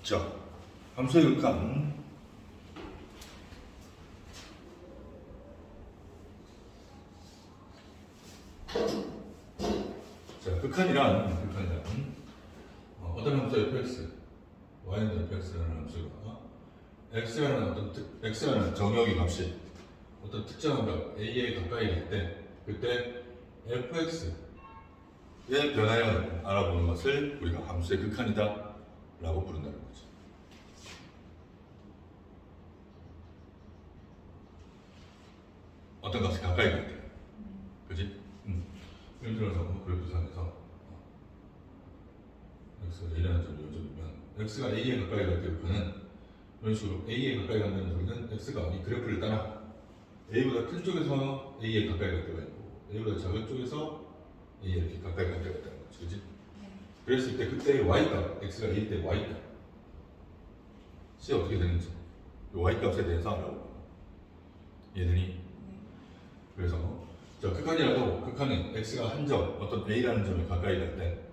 자, 함수의 극한. 자, 극한이란 어떤 함수 fx, y는 fx라는 함수가 x라는 정역의 값이 어떤 특정한 값 a에 가까이 갈 때, 그때 fx의 변화량을 알아보는 것을 우리가 함수의 극한이다 라고 부른다는 거죠. 어떤 값이 가까이 갈 때, 그지? 예를 들어서 그래프상에서 x가 a라는 점을 요즘이면 x가 a에 가까이 갈 때 그는 이런 식으로 a에 가까이 간다는 소리는 x가 이 그래프를 따라 a보다 큰 쪽에서 a에 가까이 갈 때가 있고 a보다 작은 쪽에서 a에 이렇게 가까이 갈 때가 있다는 거죠, 그지? 그랬을 때 그때 y값, x가 a일 때 y값 c 어떻게 되는지 이 y값에 대해서 알아보고 얘들이 그래서 자, 극한이라도 극한은 x가 한 점, 어떤 a라는 점에 가까이 갈 때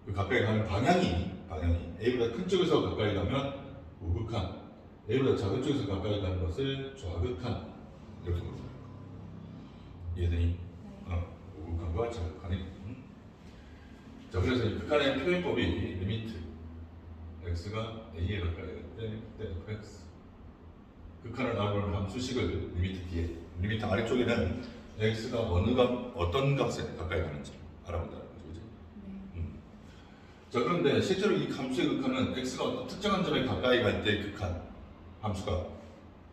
그 가까이 가는 방향이 a보다 큰 쪽에서 가까이 가면 우극한, a보다 작은 쪽에서 가까이 가는 것을 좌극한 이렇게 부릅니다. 얘들이 우극한과 좌극한이 자, 그래서 이 극한의 표현법이 리미트 x가 a에 가까이 갈 때 그때 fx 극한을 알아보는 함수식을 리미트 뒤에 리미트 아래쪽에는 x가 어떤 값에 가까이 가는지 알아본다는 거죠, 그지? 자, 그런데 실제로 이 함수의 극한은 x가 어떤 특정한 점에 가까이 갈 때 극한 함수가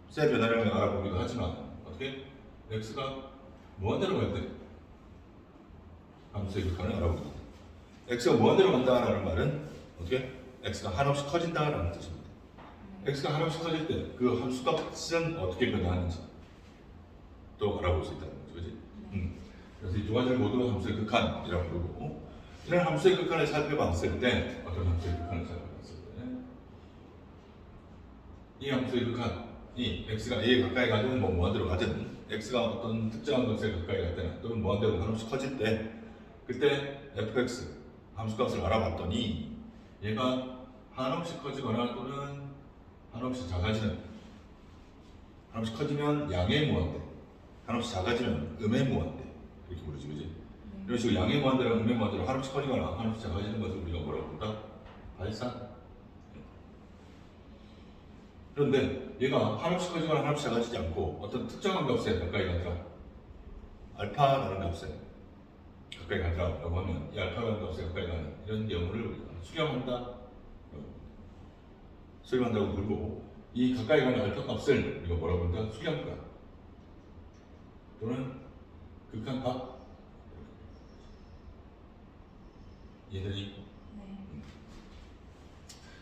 세 변화량을 알아보기도 하지만 어떻게 x가 무한대로 갈 때 함수의 극한을 알아봅니다. x가 무한대로 간다라는 말은 어떻게 x가 한없이 커진다라는 뜻입니다. x가 한없이 커질 때 그 함수 값은 어떻게 변화하는지 또 알아볼 수 있다는 거죠, 그렇지? 그래서 이 두 가지를 모두 함수의 극한이라고 부르고, 이런 함수의 극한을 살펴봤을 때 어떤 함수의 극한을 살펴봤을 때 이 함수의 극한이 x가 a에 가까이 가든 무한대로 가든 x가 어떤 특정한 것에 가까이 갈 때는 또는 무한대로 한없이 커질 때 그때 fx 함수값을 알아봤더니 얘가 한없이 커지거나 또는 한없이 작아지는, 한없이 커지면 양의 무한대, 한없이 작아지면 음의 무한대 이렇게 부르지, 그지? 이런 식으로 양의 무한대랑 음의 무한대로 한없이 커지거나 한없이 작아지는 것을 우리가 뭐라고 부른다? 발산. 그런데 얘가 한없이 커지거나 한없이 작아지지 않고 어떤 특정한 값에 가까이 가더라, 알파라는 값에 가까이 가더라라고 하면 이 알파라는 값에 가까이 가는 이런 경우를 우리가 수렴한다고 부르고, 이 가까이 가는 알파 값을 우리가 뭐라고 부른다? 수렴값 또는 극한값. 얘들이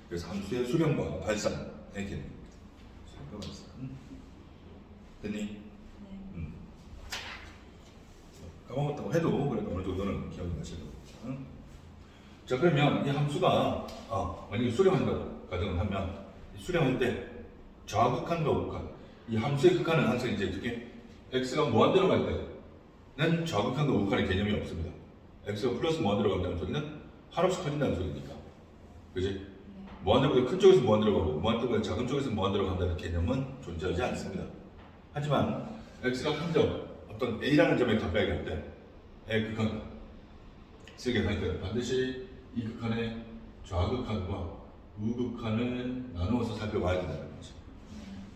그래서 함수의 수렴과 발산의 개념. 됐니? 까먹었다고 해도 그래도 어느 정도는 기억이 나실 겁니다. 자, 그러면 이 함수가 만약에 수렴한다고 가정을 하면 수렴할 때 좌극한과 우극한, 이 함수의 극한은 항상 이제 어떻게 x가 무한대로 갈 때는 좌극한과 우극한의 개념이 없습니다. x가 플러스 무한대로 간다는 소리는 한없이 커진다는 소리니까, 그지? 무한대보다 큰 쪽에서 무한대로 가고 무한대보다 작은 쪽에서 무한대로 간다는 개념은 존재하지 않습니다. 하지만 x가 한 점, 어떤 a라는 점에 가까이 갈 때의 극한 쓰게 할 때 반드시 이 극한의 좌극한과 우극한을 나누어서 살펴봐야 된다는 거죠.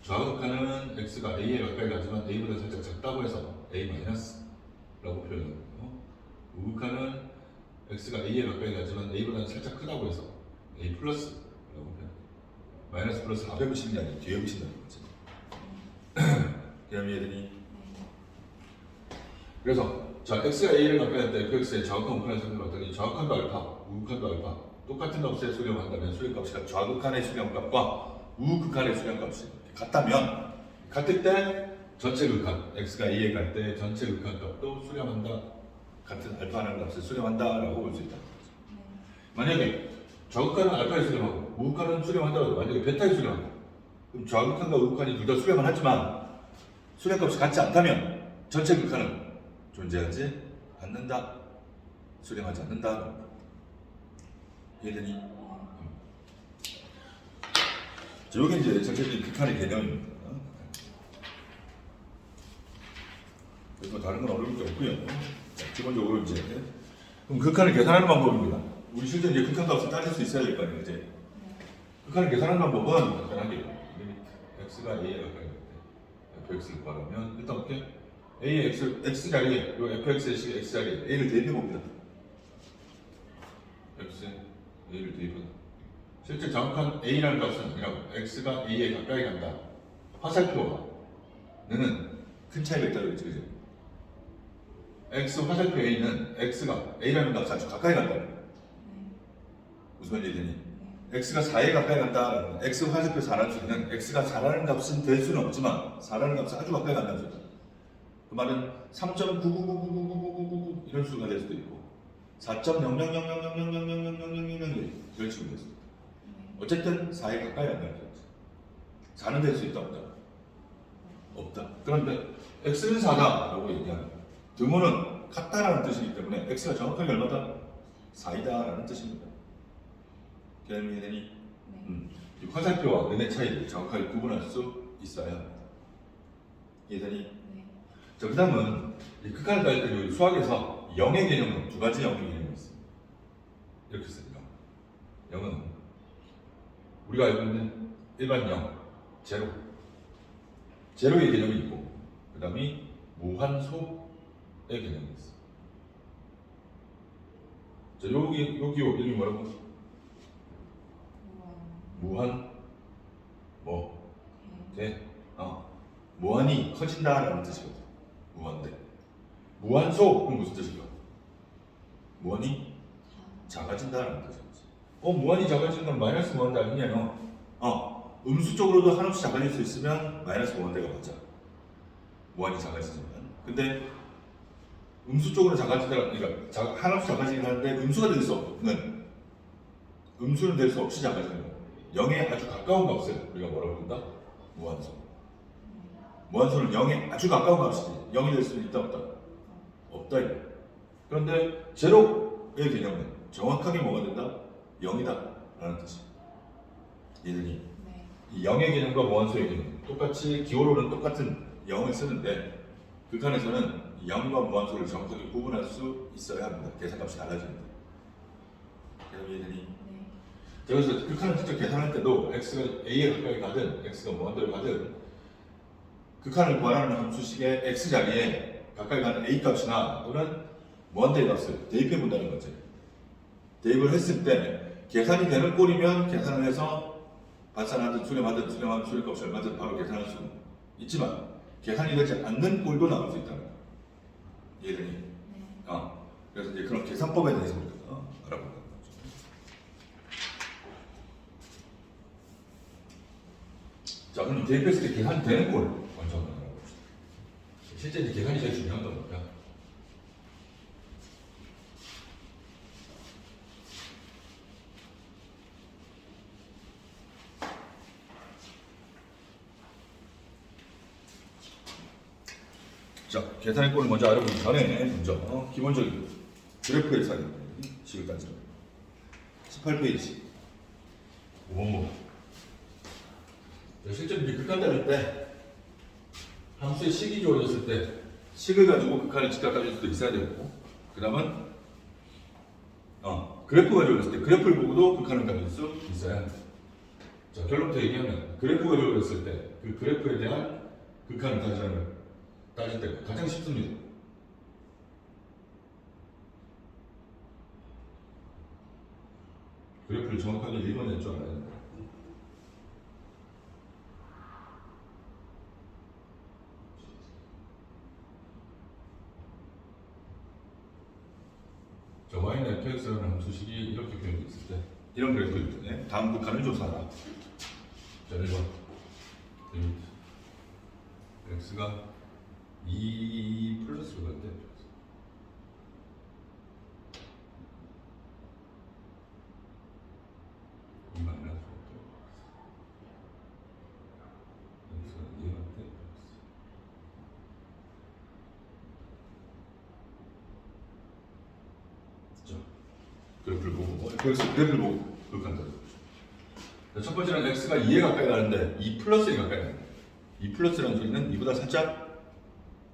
좌극한은 x가 a에 가까이 가지만 a보다 살짝 작다고 해서 a-라고 표현하고, 우극한은 x가 a에 가까이 가지만 a보다 살짝 크다고 해서 a+라고 표현합니다. 마이너스 플러스 앞에 붙이는 게 아니라 뒤에 붙인다는 거죠. 그럼 얘들이 그래서 자, x가 a를 가까이 할 때 fx의 좌극한 우극한을 살펴봤더니 좌극한도 알파, 우극한도 알파 똑같은 값에 수렴한다면 수렴값이 좌극한의 수렴값과 우극한의 수렴값이 같다면, 같을 때 전체 극한 x가 a에 갈 때 전체 극한 값도 수렴한다, 같은 알파라는 값을 수렴한다라고 볼 수 있다. 만약에 좌극한은 알파에 수렴하고 우극한은 수렴한다고 만약에 베타에 수렴한다, 그럼 좌극한과 우극한이 둘 다 수렴은 하지만 수렴값이 같지 않다면 전체 극한은 존재하지 않는다, 수렴하지 않는다. 이해되니? 자, 여기 이제 전체적인 극한의 개념입니다. 그래서 다른 건 어려울 게 없고요. 자, 기본적으로 이제 그럼 극한을 계산하는 방법입니다. 우리 실제 이제 극한 값을 따질 수 있어야 될 거 아니에요, 이제. 극한을 계산하는 방법은 간단하게 리미트 x가 a에 가까이 갈 때 fx를 구하려면 일단 어떻게 a의 x 자리에 요 fx의 식 x 자리에 a를 대입해 봅니다. x에 a를 대입하다. 실제 정확한 a라는 값은 아니라고 x가 a에 가까이 간다. 화살표와 너는 큰 차이가 있다고 했죠, 그죠? x 화살표 a는 x가 a라는 값에 아주 가까이 간다. 무슨 말인지 되니? x가 4에 가까이 간다. x 화살표 4라는 소리는 x가 4라는 값은 될 수는 없지만 4라는 값은 아주 가까이 간다는 소리다. 그 말은 3.999999999 이런 수가 될 수도 있고 4.0000000000 이런 식으로 될 수도 있고 어쨌든 4에 가까이 간다는 소리죠. 4는 될 수 있다 없다? 없다. 그런데 x는 4다라고 얘기하면 등호는 같다라는 뜻이기 때문에 x가 정확하게 얼마다? 4이다라는 뜻입니다. 개념이 되니? 이 화살표와 은의 차이를 정확하게 구분할 수 있어야 합니다. 이해되니? 네. 자, 그 다음은 이 극한을 따질 때 수학에서 0의 개념은 두 가지 0의 개념이 있습니다. 이렇게 씁니다. 0은 우리가 알고 있는 일반 0, 제로. 제로의 개념이 있고, 그 다음이 무한소의 개념이 있어요. 자, 여기 이름이 뭐라고? 무한 뭐 대 무한이 커진다라는 뜻이거든. 무한대. 무한소는 무슨 뜻일까? 무한이 작아진다라는 뜻이거든. 무한이 작아지는 건 마이너스 무한대 아니냐? 음수 쪽으로도 한없이 작아질 수 있으면 마이너스 무한대가 맞아. 무한이 작아지지만. 근데 음수 쪽으로 작아진다, 그러니까 한없이 작아지긴 하는데 음수가 될 수 없는, 음수는 될 수 없이 작아지는 거. 0에 아주 가까운 값을 우리가 뭐라고 부른다? 무한소. 무한소는 0에 아주 가까운 값이지. 0이 될 수는 있다 없다? 없다. 그런데 제로의 개념은 정확하게 뭐가 된다? 0이다 라는 뜻이. 얘들이 이 0의 개념과 무한소의 개념 똑같이 기호로는 똑같은 0을 쓰는데 극한에서는 0과 무한소를 정확하게 구분할 수 있어야 합니다. 계산값이 달라집니다. 얘들이 그래서 극한을 직접 계산할 때도 x가 a에 가까이 가든 x가 무한대로 가든 극한을 구하라는 함수식의 x 자리에 가까이 가는 a 값이나 또는 무한대의 값을 대입해 본다는 거지. 대입을 했을 때 계산이 되는 꼴이면 계산을 해서 발산하든 수렴하든 수렴하면 수렴값이 얼마든 바로 계산할 수는 있지만 계산이 되지 않는 꼴도 나올 수 있다는 거야. 이해되니? 그래서 이제 그런 계산법에 대해서 우리가 알아볼 거야. 자, 그럼 대입했을 때 계산이 되는 꼴 먼저 한번 알아봅시다. 실제 이제 계산이 제일 중요한 거니까. 자, 계산의 꼴을 먼저 알아보기 전에 먼저 기본적인 그래프의 사이 식을 따지는 18페이지. 실제로 이제 극한 따질 때 함수의 식이 주어졌을 때 식을 가지고 극한을 직각 따질 수도 있어야 되고, 그 다음은 그래프가 주어졌을 때 그래프를 보고도 극한을 따질 수 있어야 합니다. 자, 결론부터 얘기하면 그래프가 주어졌을 때 그 그래프에 대한 극한을 따질 때가 가장 쉽습니다. 그래프를 정확하게 읽어낼 줄 알아야 됩니다. 자, y는 fx라는 함수식이 이렇게 표현되어 있을 때 이런 그래프일 때 다음 극한을 조사하라. 자, 1번 리미트 x가 2 플러스로 갈 때 이 마이너스 x가 2에 갈 때 자, 그래프를 보고 그래프를 보고 극한 따져. 첫 번째는 x가 2에 가까이 가는데 2 플러스에 가까이 가는데 2 플러스라는 소리는 이보다 살짝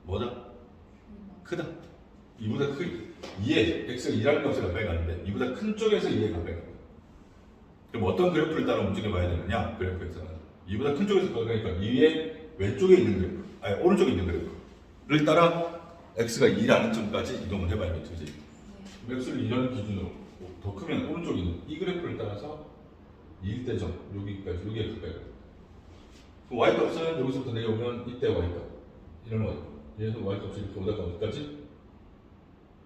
뭐다? 크다. 이보다 크기. 2에 x가 2라는 값에 가까이 가는데 이보다 큰 쪽에서 2에 가까이 간다. 그럼 어떤 그래프를 따라 움직여 봐야 되느냐? 그래프에서는 이보다 큰 쪽에서 가까이 가니까 2의 왼쪽에 있는 그래프, 아니 오른쪽에 있는 그래프를 따라 x가 2라는 점까지 이동을 해봐야겠죠. 그지? x를 이런 기준으로 더 크면 오른쪽에 있는 이 그래프를 따라서 2일 때 점 여기까지 여기에 가까이 가요. y 값은 여기서부터 내려오면 이때 y 값 이런 y 얘에서 y 값이 이렇게 오다가 어디까지?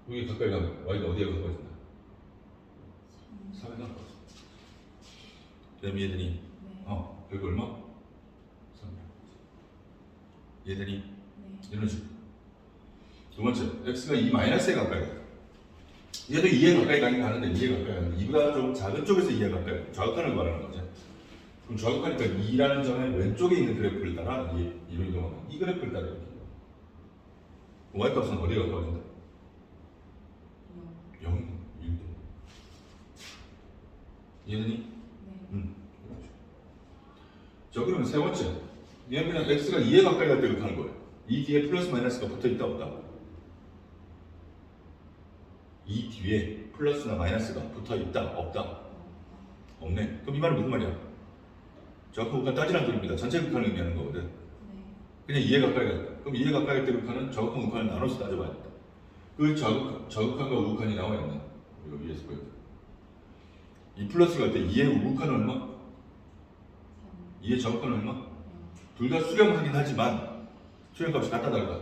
여기 가까이 가면 y가 어디에 가까워진다? 3에 가까워져. 그럼 얘들이 여기 얼마? 3. 얘들이 이런 식으로. 두 번째, x가 2 마이너스에 가까이 가요. 얘도 2에 가까이 가긴 가는데 2에 가까이 가는데 2보다 좀 작은 쪽에서 2에 가까이 가요. 좌극한을 말하는 거죠. 그럼 좌극하니까 2라는 점의 왼쪽에 있는 그래프를 따라 이로 이동하면 이 그래프를 따라 이렇게 y 값은 어디에 가까워진다? 0, 1도. 얘는 자, 그러면 세 번째. 얘는 그냥 x가 2에 가까이 갈 때 그렇게 하는 거예요. 이 뒤에 플러스 마이너스가 붙어 있다 없다? 이 뒤에 플러스나 마이너스가 붙어 있다 없다? 없네. 그럼 이 말은 무슨 말이야? 정확한 극한 따지라는 소리입니다. 전체 극한을 의미하는 거거든. 그냥 2에 가까이 간다. 그럼 2에 가까이 갈 때 극한은 저극한 극한을 나눠서 따져봐야 된다. 그 저극한과 우극한이 나와 있는 이거 위에서 보여요. 이 플러스 갈 때 2의 우극한은 얼마? 2의 저극한은 얼마? 둘 다 수렴하긴 하지만 수렴값이 같다 다르다?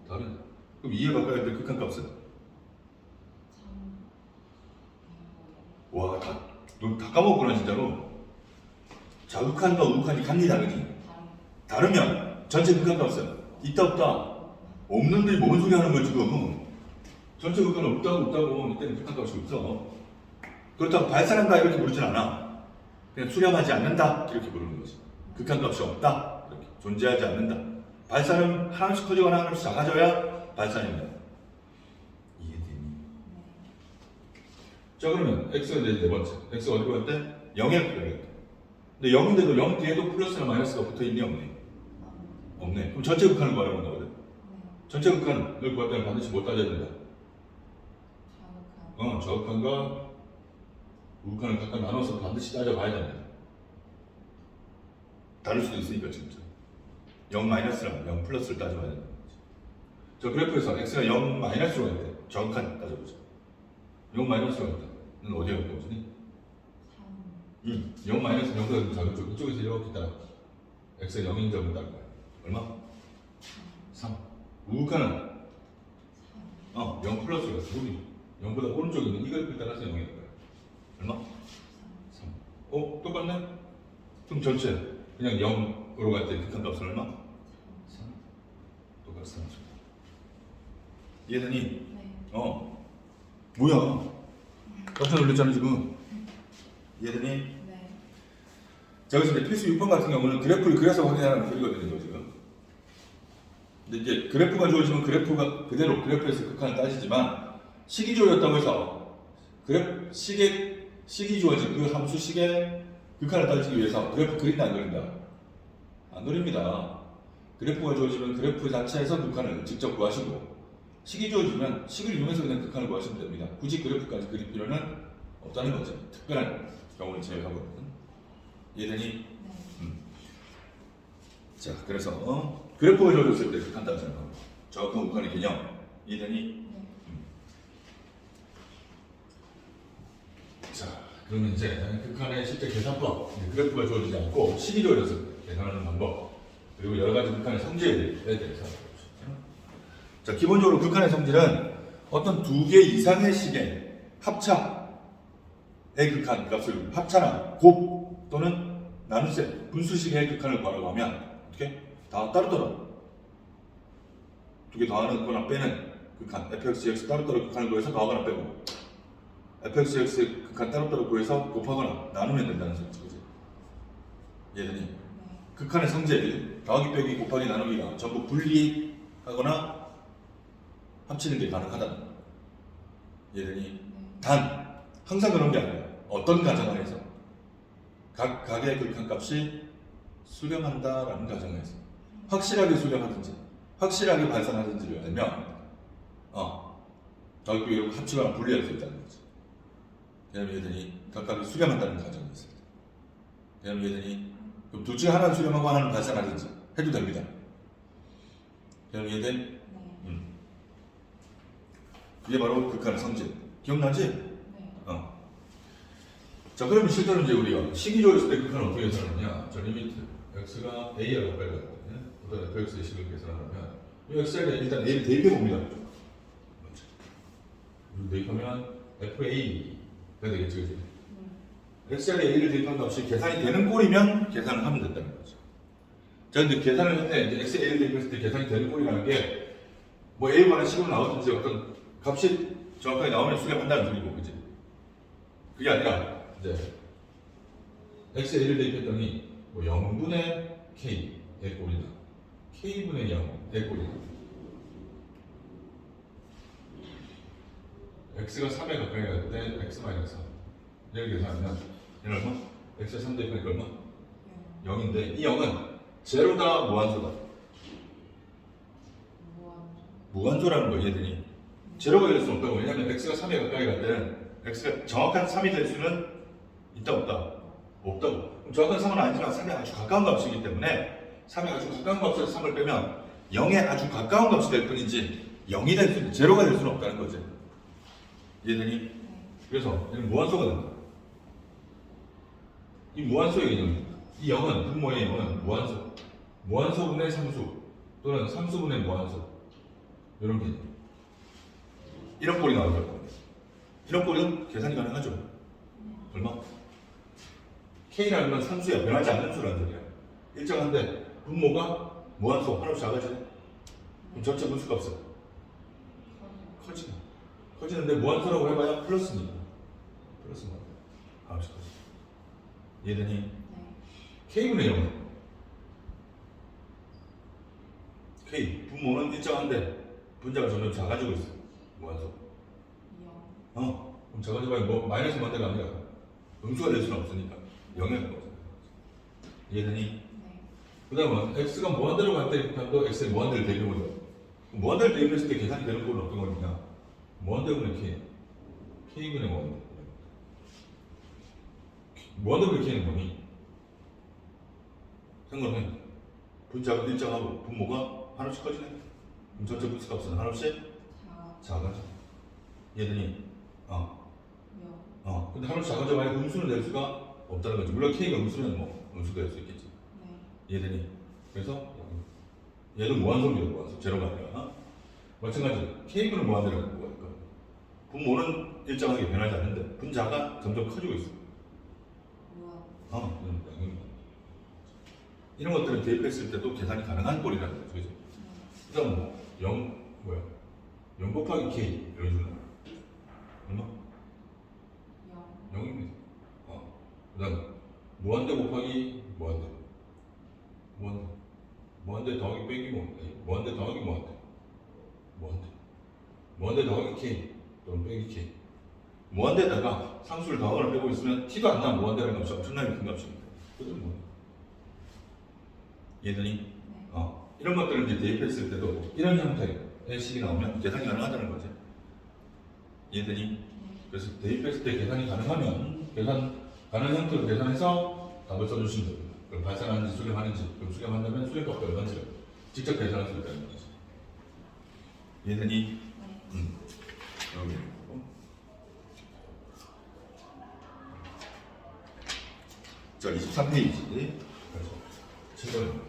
다르다. 그럼 2에 가까이 갈 때 극한 값은? 와, 너 다 까먹었구나 진짜로. 자극한과 우극한이 같니 다르니? 다르면 전체 극한 값은 있다 없다? 없는데 뭔 소리 하는 거야 지금? 전체 극한은 없다고 이때는 극한 값이 없어. 그렇다고 발산한다 이렇게 부르진 않아. 그냥 수렴하지 않는다 이렇게 부르는 거지. 극한 값이 없다 이렇게 존재하지 않는다. 발산은 하나씩 커지거나 하나씩 작아져야 발산입니다. 이해되니? 자 그러면 x가 이제 네 번째. x가 어디로 갈 때? 0에 가까이. 근데 0인데도 0 뒤에도 플러스나 마이너스가 붙어있니 없니? 없네. 그럼 전체 극한을 구하라는 거거든. 전체 극한을 구할 때는 반드시 못 따져야 된다. 저극한과 우극한을 각각 나눠서 반드시 따져봐야 된다. 다를 수도 있으니까 진짜 0 마이너스랑 0 플러스를 따져봐야 된다. 저 그래프에서 x가 0 마이너스로 갈 때 저극한 따져보자. 0 마이너스로 갈 때는 어디에 가까워지니? 0 마이너스 0보다 작은 쪽 이쪽에서 이렇게 따라 x가 0인 점을 따를 거야. 얼마? 3. 우극한은 0 플러스로 갔어. 여기 0보다 오른쪽에 있는 이 그래프를 따라서 0이 될 거야. 얼마? 3. 똑같네? 그럼 전체 그냥 0으로 갈 때 극한 값은 얼마? 3. 똑같아. 이해되니? 뭐야? 깜짝 놀랐잖아 지금. 이해되니? 자, 그래서 이제 필수 6번 같은 경우는 그래프를 그려서 확인하는 소리거든요, 지금. 근데 이제 그래프가 주어지면 그래프가 그대로 그래프에서 극한을 따지지만 식이 주어졌다고 해서 식이 주어진 그 함수 식의 극한을 따지기 위해서 그래프 그린다 안 그린다? 안 그립니다. 그래프가 주어지면 그래프 자체에서 극한을 직접 구하시고 식이 주어지면 식을 이용해서 그냥 극한을 구하시면 됩니다. 굳이 그래프까지 그릴 필요는 없다는 거죠. 특별한 경우는 제외하거든요. 이해되니? 자, 그래서 그래프가 주어졌을 때 극한 따지는 거. 정확한 우극한의 개념. 이해되니? 자, 그러면 이제 극한의 실제 계산법, 그래프가 주어지지 않고 식이 주어졌을 때 계산하는 방법, 그리고 여러 가지 극한의 성질에 대해서 알아보죠. 자, 기본적으로 극한의 성질은 어떤 두 개 이상의 식의 합차의 극한 값을 합차나 곱 또는 나눗셈, 분수식의 극한을 구하라고 하면 어떻게? 다 따로따로 두 개 더하거나 빼는 극한 fx, 따로따로 극한을 구해서 더하거나 빼고 fx, 극한 따로따로 구해서 곱하거나 나누면 된다는 소리지. 그치? 이해되니? 극한의 성질, 더하기, 빼기, 곱하기, 나누기가 전부 분리하거나 합치는 게 가능하다. 이해되니? 단, 항상 그런 게 아니라 어떤 가정 안에서 각 각의 극한값이 수렴한다라는 가정에 있습니다. 확실하게 수렴하든지 확실하게 발산하든지를 알면 각각 이렇게 합치거나 분리할 수 있다는 거죠. 그다음에 얘들이 각각을 수렴한다는 가정이 있습니다. 그다음에 얘들이 그럼 둘 중에 하나는 수렴하고 하나는 발산하든지 해도 됩니다. 그다음에 얘들 이게 바로 극한의 성질. 기억나지? 네. 자, 그러면 실제로 이제 우리가 식이조였을 때 극한을 어떻게 계산하느냐? 저 리미트 x가 a에 가까이 갔거든요. 어떤 fx의 식을 계산하면 이 x에 일단 a를 대입해 봅니다. 대입하면 fa가 되겠죠, 그지? x에 a를 대입한 값이 계산이 되는 꼴이면 계산을 하면 된다는 거죠. 자, 근데 계산을 할 때 이제 x에 a를 대입했을 때 계산이 되는 꼴이라는 게 뭐 a에 관한 식으로 나오든지 어떤 값이 정확하게 나오면 수렴한다는 소리고, 그지? 그게 아니라 이제 x에 a를 대입했더니 뭐 0분의 k의 꼴이다, k분의 0의 꼴이다. x가 3에 가까이 갈 때 x-3 이렇게 계산하면 얘는 얼마? x에 3 대입하니까 얼마? 0인데 이 0은 제로다 무한소다? 무한소라는 거 얘들이 제로가 될 수는 없다고. 왜냐하면 x가 3에 가까이 갈 때는 x가 정확한 3이 될 수는 있다 없다? 없다고. 그럼 정확한 3은 아니지만 3에 아주 가까운 값이기 때문에 3에 아주 가까운 값에서 3을 빼면 0에 아주 가까운 값이 될 뿐이지 0이 될 수는, 제로가 될 수는 없다는 거지. 얘들이 그래서 얘는 무한소가 된다. 이 무한소의 개념입니다. 이 0은 분모의 0은 무한소, 무한소분의 상수 또는 상수분의 무한소, 이런 개념. 이런 꼴이 나오죠. 이런 꼴은 계산이 가능하죠. 얼마? k라는 건 상수야. 변하지 않는 수라는 소리야. 일정한데 분모가 무한소 하나씩 작아지네. 그럼 전체 분수값은 커지네. 커지는데 무한소라고 해봐야 플러스니까. 플러스만 하나씩 커지. 얘들이 k분의 0은 k 분모는 일정한데 분자가 점점 작아지고 있어. 무한소. 그럼 작아져봐야 뭐 마이너스 만대가 아니라 음수가 될 수는 없으니까 0에 가까워져. 얘들이 그 다음은 x가 무한대로 갈 때 극한도 x의 무한대를 대입해보자. 무한대를 대입했을 때 계산이 되는 꼴은 어떤 거냐? 무한대분의 k, k분의 무한대. 무한대분의 k는 뭐니? 생각해. 분자가 일정하고 분모가 하나씩 커지네. 그럼 전체 분수값은 하나씩 작아져. 얘들이 근데 하나씩 작아져봐야 음수는 될 수가 없다는 거지. 물론 k가 음수면 뭐 음수가 될 수 있겠지. 얘들이 그래서 얘도 무한소입니다. 무한소. 제로가 아니라. 마찬가지로 k분은 무한대라는 뭐가 있을까? 분모는 일정하게 변하지 않는데 분자가 점점 커지고 있어. 이런 것들은 대입했을 때도 계산이 가능한 꼴이라는 거죠. 그죠? 그다음 뭐 0 곱하기 k 이런 식으로 얼마? 0입니다. 그다음 무한대 곱하기 무한대 더하기 빼기 무한대 더하기 무한대 더하기 k 또는 빼기 k. 무한대에다가 상수를 더하거나 빼고 있으면 t도 안 나면 무한대라는 값이 엄청나게 큰 값입니다. 그죠? 뭐 얘들이 이런 것들을 이제 대입했을 때도 이런 형태의 식이 나오면 계산이 가능하다는 거죠. 얘들이 그래서 대입했을 때 계산이 가능하면 계산 가능한 형태로 계산해서 답을 써주시면 됩니다. 그럼 발산하는지 수렴하는지, 그럼 수렴한다면 수렴값이 얼마인지 직접 계산할 수 있다는 거죠. 얘들이 여기 있고. 자, 23페이지 그래서 7번입니다.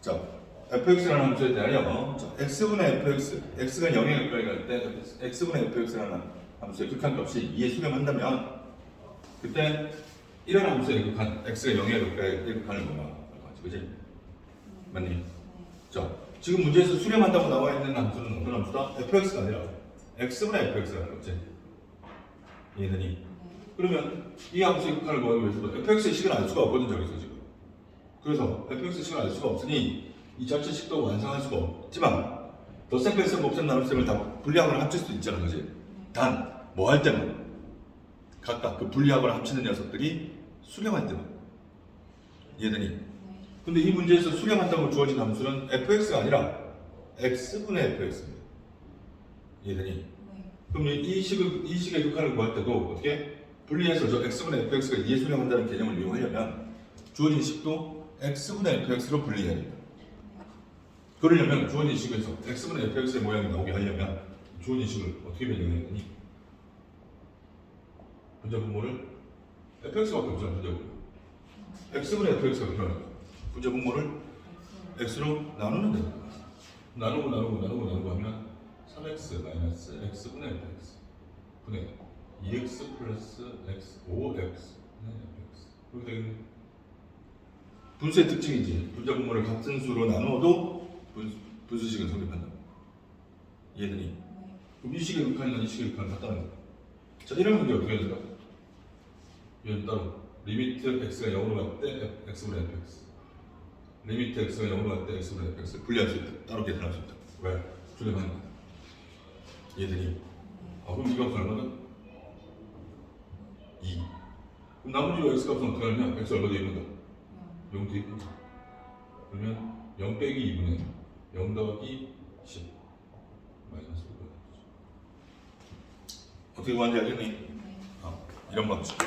자, fx라는 함수에 대하여 x분의 fx, x가 0에 가까이 갈 때 x분의 fx라는 함수의 극한값이 2에 수렴한다면 그때 이런 함수의 극한 x가 0에 가까이 때 극한을 뭐라 하지, 그지? 맞니? 자, 지금 문제에서 수렴한다고 나와 있는 함수는 어떤 함수다? fx가 아니라 x분의 fx가 그렇지? 이해되니? 그러면 이 함수의 극한을 구하기 위해서도 fx의 식은 알 수가 없거든, 저기서 지금. 그래서 fx의 식을 알 수가 없으니 이 자체 식도 완성할 수가 없지만 덧셈, 뺄셈, 곱셈, 나눗셈을 다 분리하거나 합칠 수도 있잖아, 그지? 단 뭐 할 때만 각각 그 분리하거나 합치는 녀석들이 수렴할 때만. 이해되니? 근데 이 문제에서 수렴한다고 주어진 함수는 fx가 아니라 x분의 fx입니다. 이해되니? 그럼 이 식의 극한을 구할 때도 어떻게? 분리해서 저 x분의 fx가 2에 수렴한다는 개념을 이용하려면 주어진 식도 x분의 fx로 분리해야 됩니다. 그러려면 주어진 식에서 x분의 fx의 모양이 나오게 하려면 주어진 식을 어떻게 변형해야 되니? 분자 분모를 fx밖에 없잖아, 분자 분모. x분의 fx가 필요하니까 분자 분모를 x로 나누면 됩니다. 나누고 하면 3x 마이너스 x분의 fx 분의 2x 플러스 x 5x fx 그렇게 되겠네. 분수의 특징이지. 분자 분모를 같은 수로 나누어도 분수식은 성립한다. 이해되니? 그럼 이 식의 극한이나 이 식의 극한을 같다는 거야. 자, 이런 문제 어떻게 해야 될까? 이건 따로 리미트 x가 0으로 갈 때 x분의 fx 리미트 x가 0으로 갈 때 x분의 fx 분리할 수 있다. 따로 계산할 수 있다. 왜? 수렴하니까. 이해되니? 그럼 이 값은 얼마다? 2. 그럼 나머지 x 값은 어떻게 하냐면 x 얼마 되어 있는다? 0 되어 있는다. 그러면 0 빼기 2분의 0 더하기 10 마이너스 5. 어떻게 구하는지 알겠니? 이런 방식.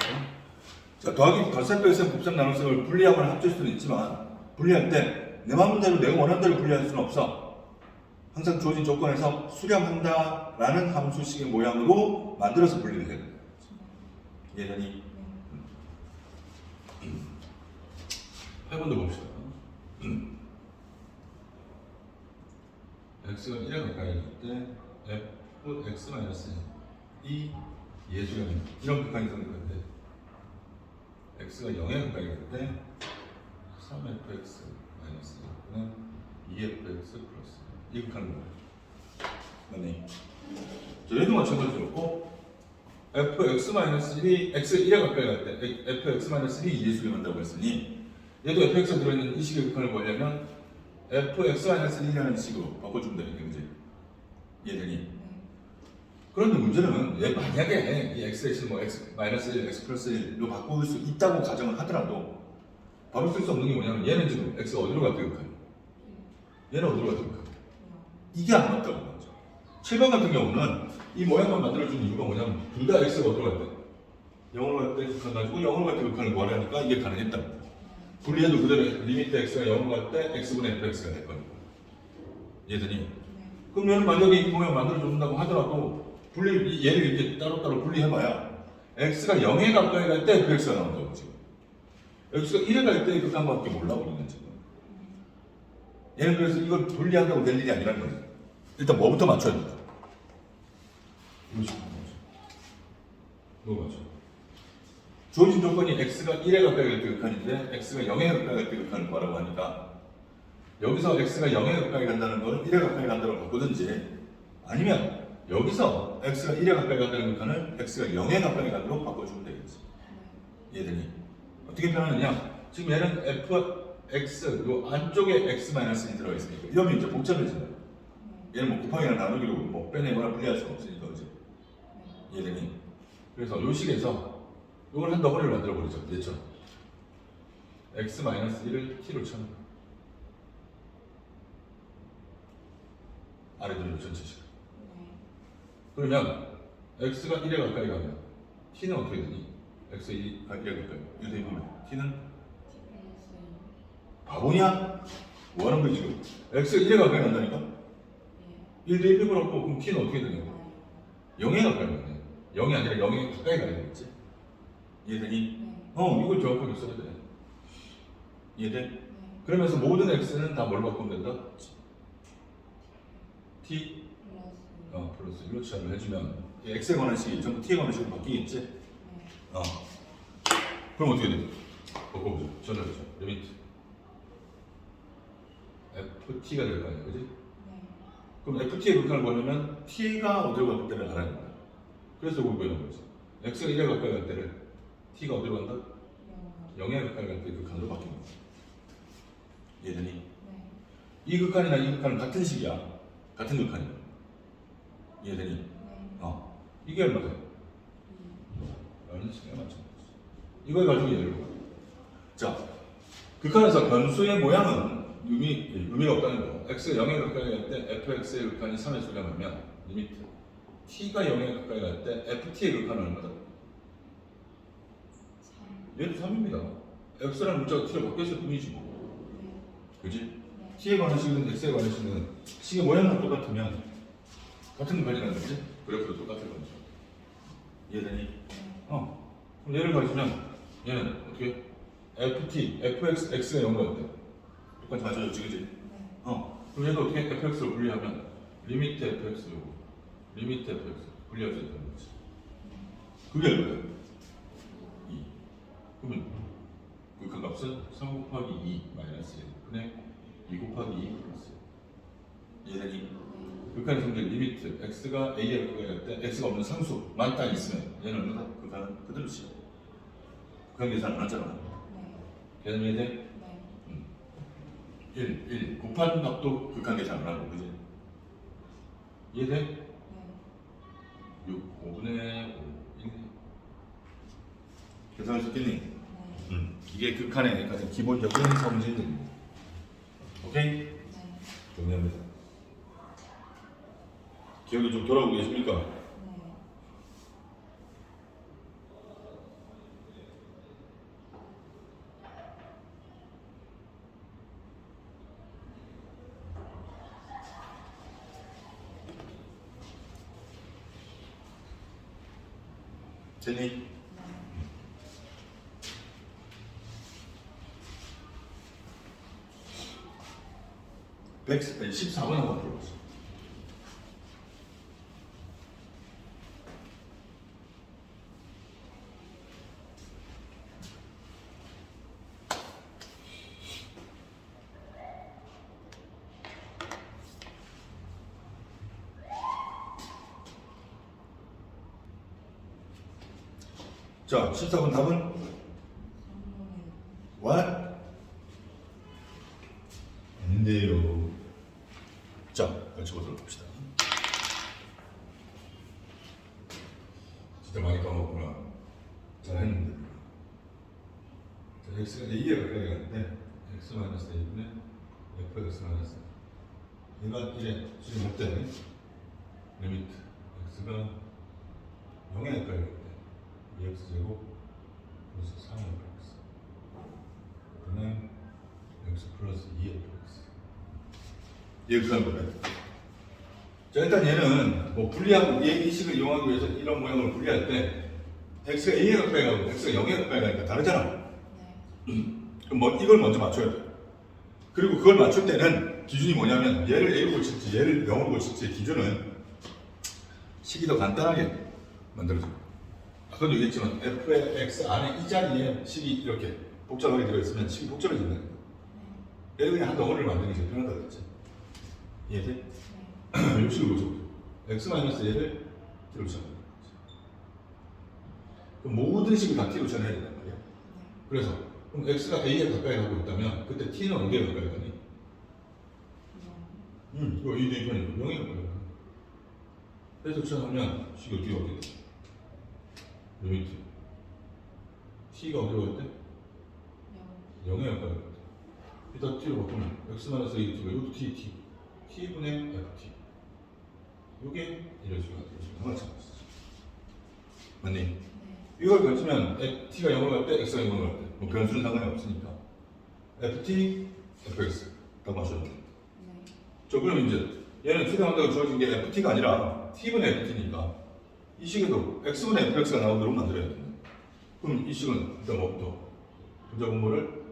자, 더하기, 덧셈, 뺄셈, 곱셈, 나눗셈을 분리하거나 합칠 수는 있지만 분리할 때 내 마음대로 내가 원하는 대로 분리할 수는 없어. 항상 주어진 조건에서 수렴한다라는 함수식의 모양으로 만들어서 분리를 해야 돼. 이해되니? 8번도 봅시다. x가 1에 가까이 갈 때 f x-2 예수량이 이런 극한이 성립할 때 x가 0에 가까이 갈 때 3fx 마이너스 2fx 플러스 이 극한을 뭐야? 맞니? 자, 얘도 마찬가지로 fx-1이 x가 1에 가까이 갈 때 fx-1이 예수량한다고 했으니 얘도 fx가 들어있는 이 식의 극한을 구하려면 fx-1이라는 식으로 바꿔주면 되니까, 그지? 이해되니? 그런데 문제는 얘 만약에 이 x 대신 뭐 x 마이너스 1, x 플러스 1로 바꿀 수 있다고 가정을 하더라도 바로 쓸 수 없는 게 뭐냐면 얘는 지금 x가 어디로 갈까 극한? 얘는 어디로 갈까 극한? 이게 안 맞다고 하죠. 7번 같은 경우는 이 모양만 만들어주는 이유가 뭐냐면 둘 다 x가 어디로 갈 때? 0으로 갈 때 극한 가지고 0으로 갈 때 극한을 구하려니까 이게 가능했다. 분리해도 그대로 리미트 x가 0으로 갈 때 x분의 fx가 될 거니까. 이해되니? 그럼 얘는 만약에 이 모양 만들어준다고 하더라도 얘를 이렇게 따로따로 분리해봐야 x가 0에 가까이 갈 때 fx가 나온다고 지금. x가 1에 갈 때 극한밖에 몰라 우리는 지금. 얘는 그래서 이걸 분리한다고 될 일이 아니라는 거지. 일단 뭐부터 맞춰야 된다. 이거 맞춰. 주어진 조건이 x가 1에 가까이 갈 때 극한인데 x가 0에 가까이 갈 때 극한을 구하라고 하니까 여기서 x가 0에 가까이 간다는 걸 1에 가까이 간다고 바꾸든지 아니면 여기서 x가 1에 가까이 간다는 극한을 x가 0에 가까이 가도록 바꿔주면 되겠지. 이해되니? 어떻게 표현하느냐? 지금 얘는 fx 요 안쪽에 x-1이 들어가 있으니까 이러면 이제 복잡해진다. 얘는 뭐 곱하기나 나누기로 뭐 빼내거나 분리할 수가 없으니까, 그지? 이해되니? 그래서 요 식에서 요걸 한 덩어리를 만들어 버리죠. 얘처럼 x-1을 t로 쳐는 거야. 아래들로 전체식. 그러면 x가 1에 가까이 가면 t는 어떻게 되니? x가 1에 가까이 이렇게 보면 t는 바보냐? 뭐 하는 거야 지금? x가 1에 가까이 간다니까? 1 대 1 빼고 그럼 t는 어떻게 되냐고? 0에 가까이 가네. 0이 아니라 0에 가까이 가야 되겠지? 이해되니? 이걸 정확하게 써야 돼. 이해돼? 그러면서 모든 x는 다 뭘로 바꾸면 된다? t 플러스 1로 취합을 해주면 x에 관한 식이 전부 t에 관한 식으로 바뀌겠지? 그럼 어떻게 되죠? 바꿔보죠. 전화보죠. 리미트 ft가 될 거 아니야, 그지? 네. 그럼 ft의 극한을 보려면 t가 어디로 갔을 때를 알아야 된다. 그래서 이걸 보는 거지. x가 1에 가까이 갈 때를 t가 어디로 간다? 0에 가까이 갈 때 극한으로 바뀌는 거야. 이해되니? 네. 이 극한이나 이 극한은 같은 식이야. 같은 극한이야. 이해되니? 네. 이게 얼마죠? 얼마 시간에 맞춰. 이걸 가지고 예를 봐. 자, 극한에서 변수의 모양은 의미가 없다는 거. x가 0에 가까이 갈 때 fx의 극한이 3에 수렴하면 리미트 t가 0에 가까이 갈 때 ft의 극한은 얼마다? 얘도 3입니다. x라는 문자가 t로 바뀌었을 뿐이지 뭐. 그지? 네. t에 관한 식은 x에 관한 식은 식의 모양만 똑같으면 같은 극한이라는 거지? 그래프도 똑같을 거죠. 이해되니? 그럼 얘를 가지면 얘는 어떻게? fx, x가 0가 갈 때 똑같이 맞춰졌지, 그지? 그럼 얘도 어떻게 fx로 분리하면 리미트 fx고 리미트 fx 분리할 수 있다는 거지. 그게 얼마야? 2. 그러면 극한 값은 3 곱하기 2 마이너스 1 분의 2 곱하기 2 플러스 1. 이해되니? 극한의 성질 리미트 x가 a에 가까이 갈 때 x가 없는 상수만 딱 있으면 얘는 얼마다? 극한은 그대로 씌워. 극한 계산 안 하잖아. 계산 이해돼? 네. 1 곱한 값도 극한 계산 안 하고, 그지? 이해돼? 네. 6 5분의 5 1 계산할 수 있겠니? 이게 극한의 가장 기본적인 성질들입니다. 오케이? 네. 정리합니다. 기억이 좀 돌아오고 계십니까? 네. 됐니? 14번 한번 풀어보세요. 자, 14번 답은? What? 아닌데요. 자, 같이 보도록 합시다. 진짜 많이 까먹구나. 잘했는데. 자, x가 a에 가까이 가는데 x-a분의 fx-. 얘가 1에 수렴 할 때 리미트 x가 0에 가까이 갈 때 2x제곱 플러스 3x 그는 x 플러스 2fx 이렇게 하는 거예요. 자, 일단 얘는 뭐 분리하고 이 식을 이용하기 위해서 이런 모양을 분리할 때 x가 a에 가까이 가고 x가 0에 가까이 가니까 다르잖아. 그럼 이걸 먼저 맞춰야 돼. 그리고 그걸 맞출 때는 기준이 뭐냐면 얘를 a로 고칠지 얘를 0으로 고칠지의 기준은 식이 더 간단하게 만들어져. 아까도 얘기했지만 fx 안에 이 자리에 식이 이렇게 복잡하게 들어있으면 식이 복잡해진다. 얘를 그냥 한 덩어리를 만드는 게 제일 편하다 그랬지. 이해돼? 이 식을 고쳐보죠. x-얘를 t로 쳐내는 거지. 그럼 모든 식을 다 t로 쳐내야 된단 말이야. 그래서 그럼 x가 a에 가까이 가고 있다면 그때 t는 어디에 가까이 가니? 이거 이 대입하니까 0에 가까이 가니. 그래서 쳐내면 식이 어떻게 가게 돼? 리미트 t가 어디로 갈 때? 0에 가까이 갈 때. 일단 t로 바꾸면 x-a t가 이것도 t분의 ft 요게 이럴 수가 있습니다. 마찬가지죠. 맞니? 이걸 가지면 t가 0으로 갈 때, x가 0으로 갈 때, 뭐 변수는 상관이 없으니까 ft, fx 딱 맞춰야 돼. 저 그럼 이제 얘는 수렴한다고 주어진 게 ft가 아니라 t분의 ft니까 이 식에도 x분의 fx가 나오도록 만들어야 돼. 그럼 이 식은 일단 뭐부터 분자 분모를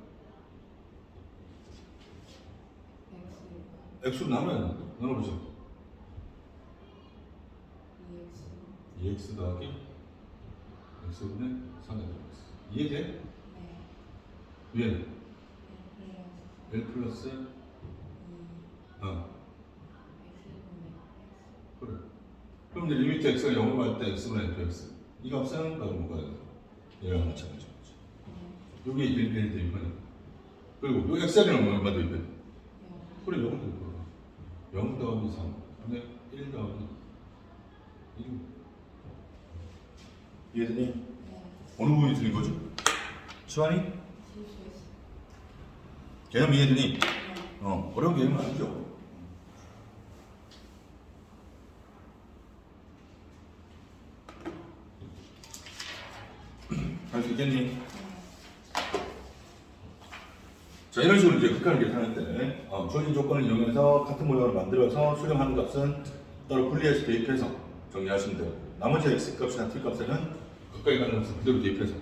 x로 나눠보죠. 2x 더하기 x분의 3x 이해돼? 네. 위에는 L L 플러스 2 그래. 그럼 이제 리미트 x가 0으로 갈 때 x분의 fx 이 값은 바로 뭐가 된다? 얘랑 마찬가지인 거지. 여기 1, 1 대입하니까. 그리고 요 x는 얼마 대입해? 그래 0을 대입해. 0 더하기 3 근데 1 더하기 1 이해되니? 네. 어느 부분이 틀린 거죠? 수환이? 실수했어. 개념 이해되니? 네. 어려운 개념은 아니죠. 할 수 있겠니? 자, 이런 식으로 이제 극한을 계산할 때 주어진 조건을 이용해서 같은 모양을 만들어서 수령하는 값은 따로 분리해서 대입해서 정리하시면 되고 나머지 x값이나 t값에는 가까이 가는 값을 그대로 대입해서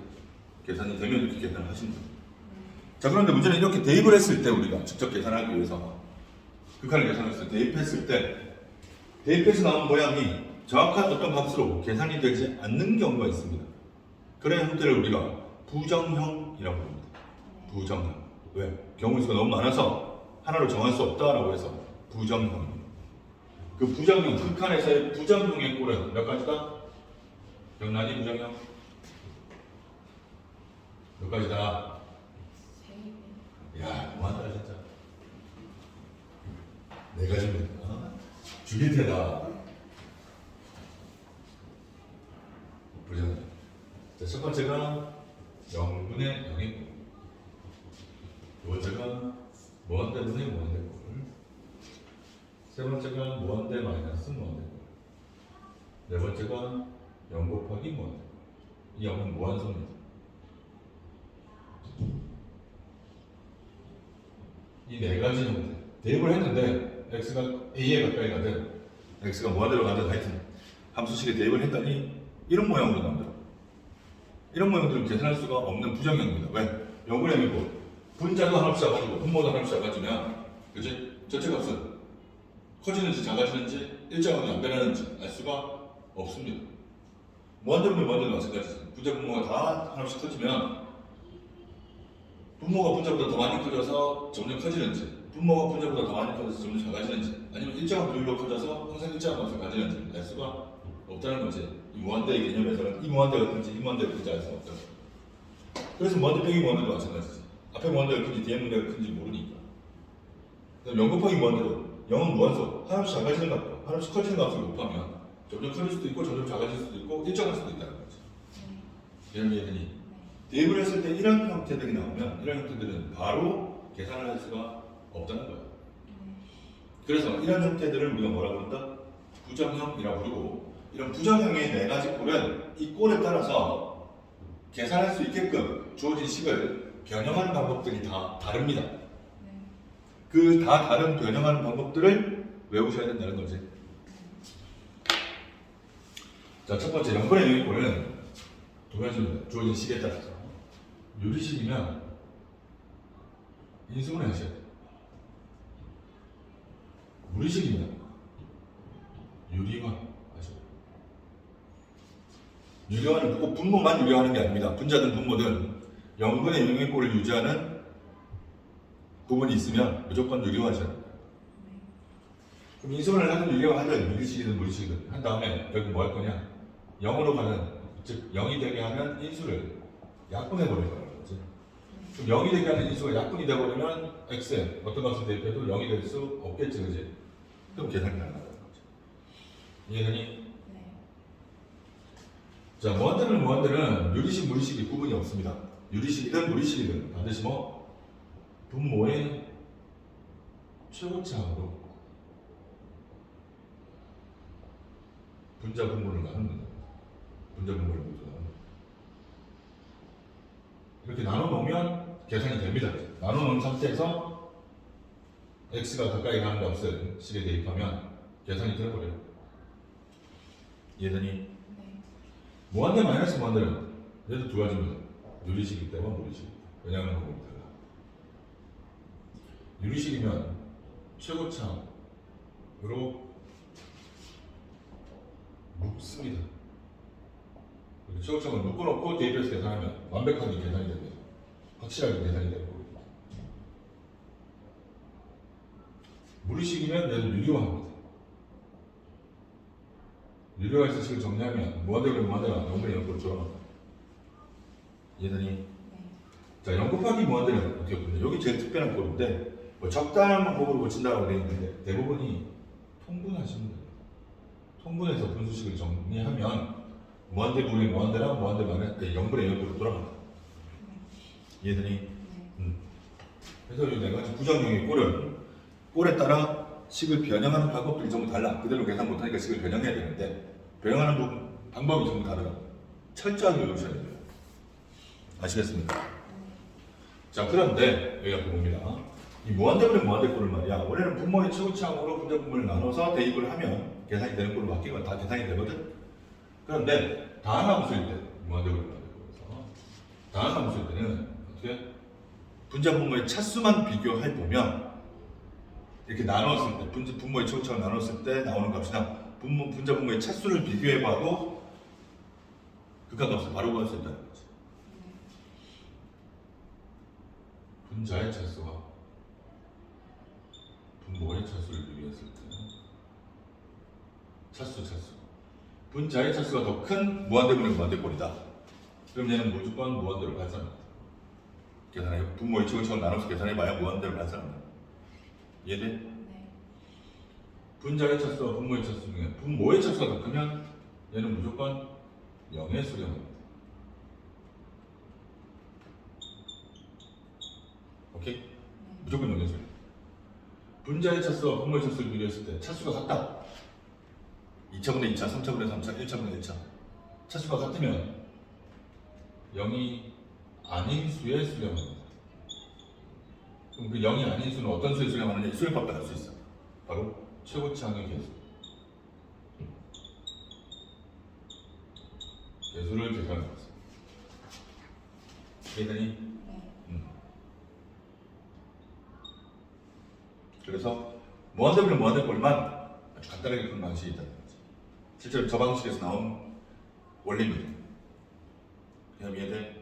계산이 되면 이렇게 계산을 하시면 됩니다. 자, 그런데 문제는 이렇게 대입을 했을 때 우리가 직접 계산하기 위해서 극한을 계산했을 때 대입했을 때 대입해서 나온 모양이 정확한 어떤 값으로 계산이 되지 않는 경우가 있습니다. 그런 형태를 우리가 부정형이라고 합니다. 부정형. 왜? 경우 수가 너무 많아서 하나로 정할 수 없다라고 해서 부정형입니다. 그 부정형, 극한에서의 부정형의 꼴은 몇 가지다? 기억나니? 부정형? 몇 가지다? 야, 너무한다 진짜. 네 가지입니다. 죽일 테다. 부정형. 자, 첫 번째가 0분의 0의 꼴. 두 번째가 무한대분의 무한대 꼴. 세 번째가 무한대 마이너스 무한대 꼴. 네 번째가 0 곱하기 무한대 꼴. 이 0은 무한소입니다. 이 네 가지 형태. 대입을 했는데 x가 a에 가까이 가든 x가 무한대로 가든 하여튼 함수식에 대입을 했더니 이런 모양으로 나온다. 이런 모양들은 계산할 수가 없는 부정형입니다. 왜? 0분의 0이고 분자도 하나씩 작아지고 분모도 하나씩 작아지면 그치? 전체 값은 커지는지 작아지는지 일정하게 안 변하는지 알 수가 없습니다. 무한대분의 무한대도 마찬가지지. 분자 분모가 다 하나씩 커지면 분모가 분자보다 더 많이 커져서 점점 커지는지 분모가 분자보다 더 많이 커져서 점점 작아지는지 아니면 일정한 비율로 커져서 항상 일정한 값을 가지는지 알 수가 없다는 거지. 이 무한대의 개념에서는 이 무한대가 큰지 이 무한대가 큰지 알 수가 없다. 그래서 무한대 빼기 무한대도 마찬가지지. 앞에 무한대가 큰지 뒤에 무한대가 큰지 모르니까. 그다음 0 곱하기 무한대도 0은 무한소 하나씩 작아지는 값 하나씩 커지는 값을 곱하면 점점 커질 수도 있고 점점 작아질 수도 있고 일정할 수도 있다는 거지. 이런 얘기니 대입을 했을 때 이런 형태들이 나오면 이런 형태들은 바로 계산을 할 수가 없다는 거예요. 그래서 이런 형태들을 우리가 뭐라고 그런다? 부정형이라고 부르고 이런 부정형의 네 가지 꼴은 이 꼴에 따라서 계산할 수 있게끔 주어진 식을 변형하는 방법들이 다 다릅니다. 그 다 다른 변형하는 방법들을 외우셔야 된다는 거지. 자, 첫 번째 0분의 0의 꼴은 두 가지입니다. 주어진 식에 따라서 유리식이면 인수분해 하셔야 돼요. 무리식이면 유리화 하셔야 돼요. 유리화는 꼭 분모만 유리화하는 게 아닙니다. 분자든 분모든 0분의 0의 꼴을 유지하는 부분이 있으면 무조건 유리화하셔야 됩니다. 그럼 인수분해를 하든 유리화하든 유리식이든 무리식이든 한 다음에 여기 뭐 할 거냐? 0으로 가는, 즉 0이 되게 하는 인수를 약분해 버릴 거예요. 그럼 0이 되게 하는 인수가 약분이 되어버리면 x에 어떤 값을 대입해도 0이 될 수 없겠지, 그지? 그럼 계산이 가능하다는 거죠. 이해되니? 네. 자, 무한대는 유리식, 무리식이 구분이 없습니다. 유리식이든 무리식이든 반드시 뭐 분모의 최고차항으로 분자 분모를 나눕니다. 분자 분모를 모두 나눕니다. 이렇게 나눠놓으면 계산이 됩니다. 나눠놓은 상태에서 x가 가까이 가는 값을 식에 대입하면 계산이 되어버려요. 이해되니? 네. 무한대 마이너스 무한대는 얘도 두 가지입니다. 유리식일 때와 무리식. 왜냐하면 방법이 달라. 유리식이면 최고차로 묶습니다. 최고점을 묶어놓고 대입해서 계산하면 완벽하게 계산이 됩니다. 확실하게 계산이 되고 무리식이면 얘는 유리화합니다. 유리화해서 식을 정리하면 무한대로 무한대가 0분의 0으로 돌아갑니다. 얘들이 네. 자 0 곱하기 무한대는 어떻게 보면 여기 제일 특별한 꼴인데 뭐 적당한 방법으로 고친다고 되어 있는데 대부분이 통분하시면 돼요. 통분해서 분수식을 정리하면 무한대분의 무한대랑 무한대만은 0분의 0으로 돌아간다. 얘들이 네. 그래서 이 네 가지 부정형의 꼴에 따라 식을 변형하는 방법들이 전부 달라. 그대로 계산 못하니까 식을 변형해야 되는데 변형하는 방법이 전부 다르다. 철저하게 외우셔야 돼요. 아시겠습니까? 자 그런데 여기 앞에 봅니다. 이 무한대분의 무한대꼴을 말이야. 원래는 분모의 최고차항으로 분자분모를 나눠서 대입을 하면 계산이 되는 꼴로 바뀌면 다 계산이 되거든. 그런데 다항함수일 때 무한대분의 무한대꼴에서 다항함수일 때는 어떻게 분자분모의 차수만 비교해 보면 이렇게 나눴을 때 분모의 최고차를 나눴을 때 나오는 값이나 분자분모의 차수를 비교해 봐도 극한값을 바로 구할 수 있다는 거지. 분자의 차수와 분모의 차수를 비교했을 때 차수 분자의 차수가 더 큰 무한대분의 무한대꼴이다. 그럼 얘는 무조건 무한대로 발산합니다. 계산해 분모의 최고차를 나눠서 계산해봐야 무한대로 발산합니다. 이해돼? 네. 분자의 차수와 분모의 차수 중에 분모의 차수가 더 크면 얘는 무조건 0에 수렴합니다. 오케이? 무조건 0에 수렴. 분자의 차수와 분모의 차수를 비교했을 때 차수가 같다. 2차분의 2차, 3차분의 3차, 1차분의 1차 차수가 같으면 0이 아닌 수에 수렴합니다. 그럼 그 0이 아닌 수는 어떤 수에 수렴하느냐? 수렴법도 알 수 있어. 바로 최고차항의 개수를 계산하는 거죠. 이해되니? 네. 그래서 무한대분의 무한대꼴만 아주 간단하게 푸는 방식이 있다는 거지. 실제로 저 방식에서 나온 원리입니다. 그냥 이해돼? 네.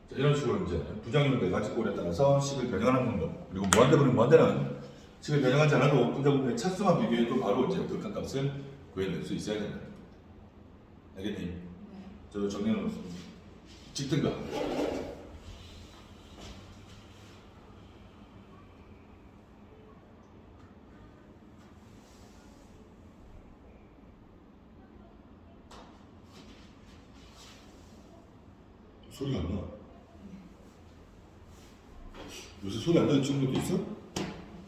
자, 이런 식으로 이제 부정형 네 가지 꼴에 따라서 식을 변형하는 방법. 그리고 무한대분의 무한대는 식을 변형하지 않아도 분자분모의 차수만 비교해도 바로 이제 극한값을 구해낼 수 있어야 된다. 알겠니? 네. 저도 정리해 놓습니다. 찍든가. 소리가 안 나. 요새 소리 안 나는 친구들도 있어?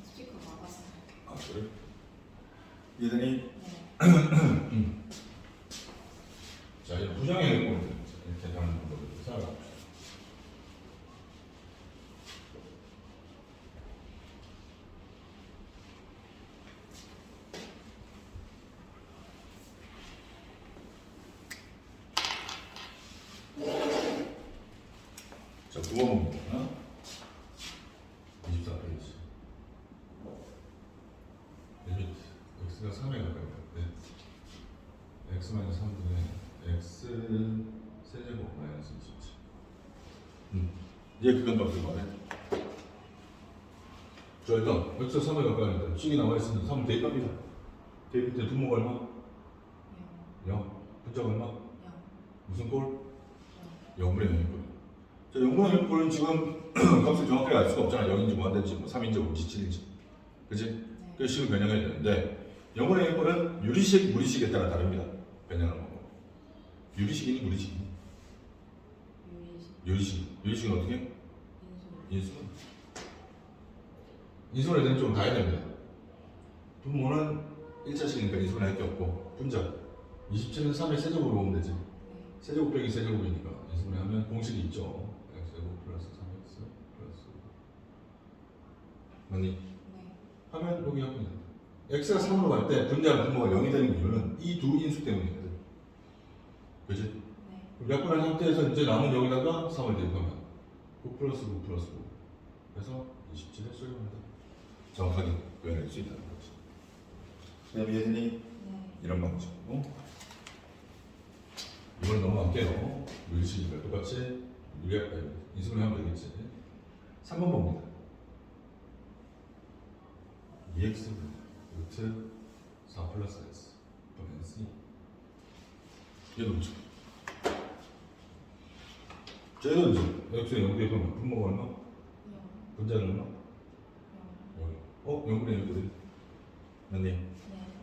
스피커 막았어요. 아 그래? 이해되니? 네. 자, 이 부정형의 꼴 이렇게 하는 방법을 생각해봅시다. 자, 9번입니다. 24페이지. 리미트 x가 3에 가까이 갈 때 x 마이너스 3분의 x 세제곱 마이너스 27. 얘 극한값을 말해. 자, 일단 x 3에 가까이 갈 때 식이 나와 있으면 3은 대입합니다. 대입 때 분모가 얼마? 0. 분자가 얼마? 0. 무슨 꼴? 0. 0분의 0의 꼴. 자, 0분의 1 꼴은 지금 값을 정확하게 알 수가 없잖아. 0인지 무한대인지 뭐 3인지 5인지 7인지. 그치? 네. 그래서 식을 변형해야 되는데 0분의 1 꼴은 유리식, 무리식에 따라 다릅니다. 변형하는 거. 유리식이니 무리식이니? 유리식. 유리식은 어떻게? 인수. 인수는? 인수는 일단 좀 가야 됩니다. 분모는 1차식이니까 인수는 할 게 없고 분자 27은 3의 세제곱으로 보면 되지. 네. 세제곱 빼기 세제곱이니까 인수분해 하면 공식이 있죠. x제곱 플러스 3x 플러스 맞니? 네. 하면 여기 하면 된다. x가 3으로 갈 때 분자랑 분모가 0이 되는 이유는 이 두 인수 때문이거든. 그치? 네. 그럼 약분한 상태에서 이제 남은 여기다가 3을 대입하면 9 플러스 9 플러스 9 그래서 27에 수렴한다. 정확하게 구현할 수 있다는 거지. 그다음에 예전이 네. 이런 방식이고 이번에 너무 안 깨요. 물리식이니까 똑같이 인수분해 하면 되겠지. 3번 봅니다. 2x 루트 4 플러스 x 마이너스 2. 얘도 문제. 쟤도 문제. x의 0대 보면 분모가 얼마? 분자는 얼마? 0분의 1거든. 맞니? 네.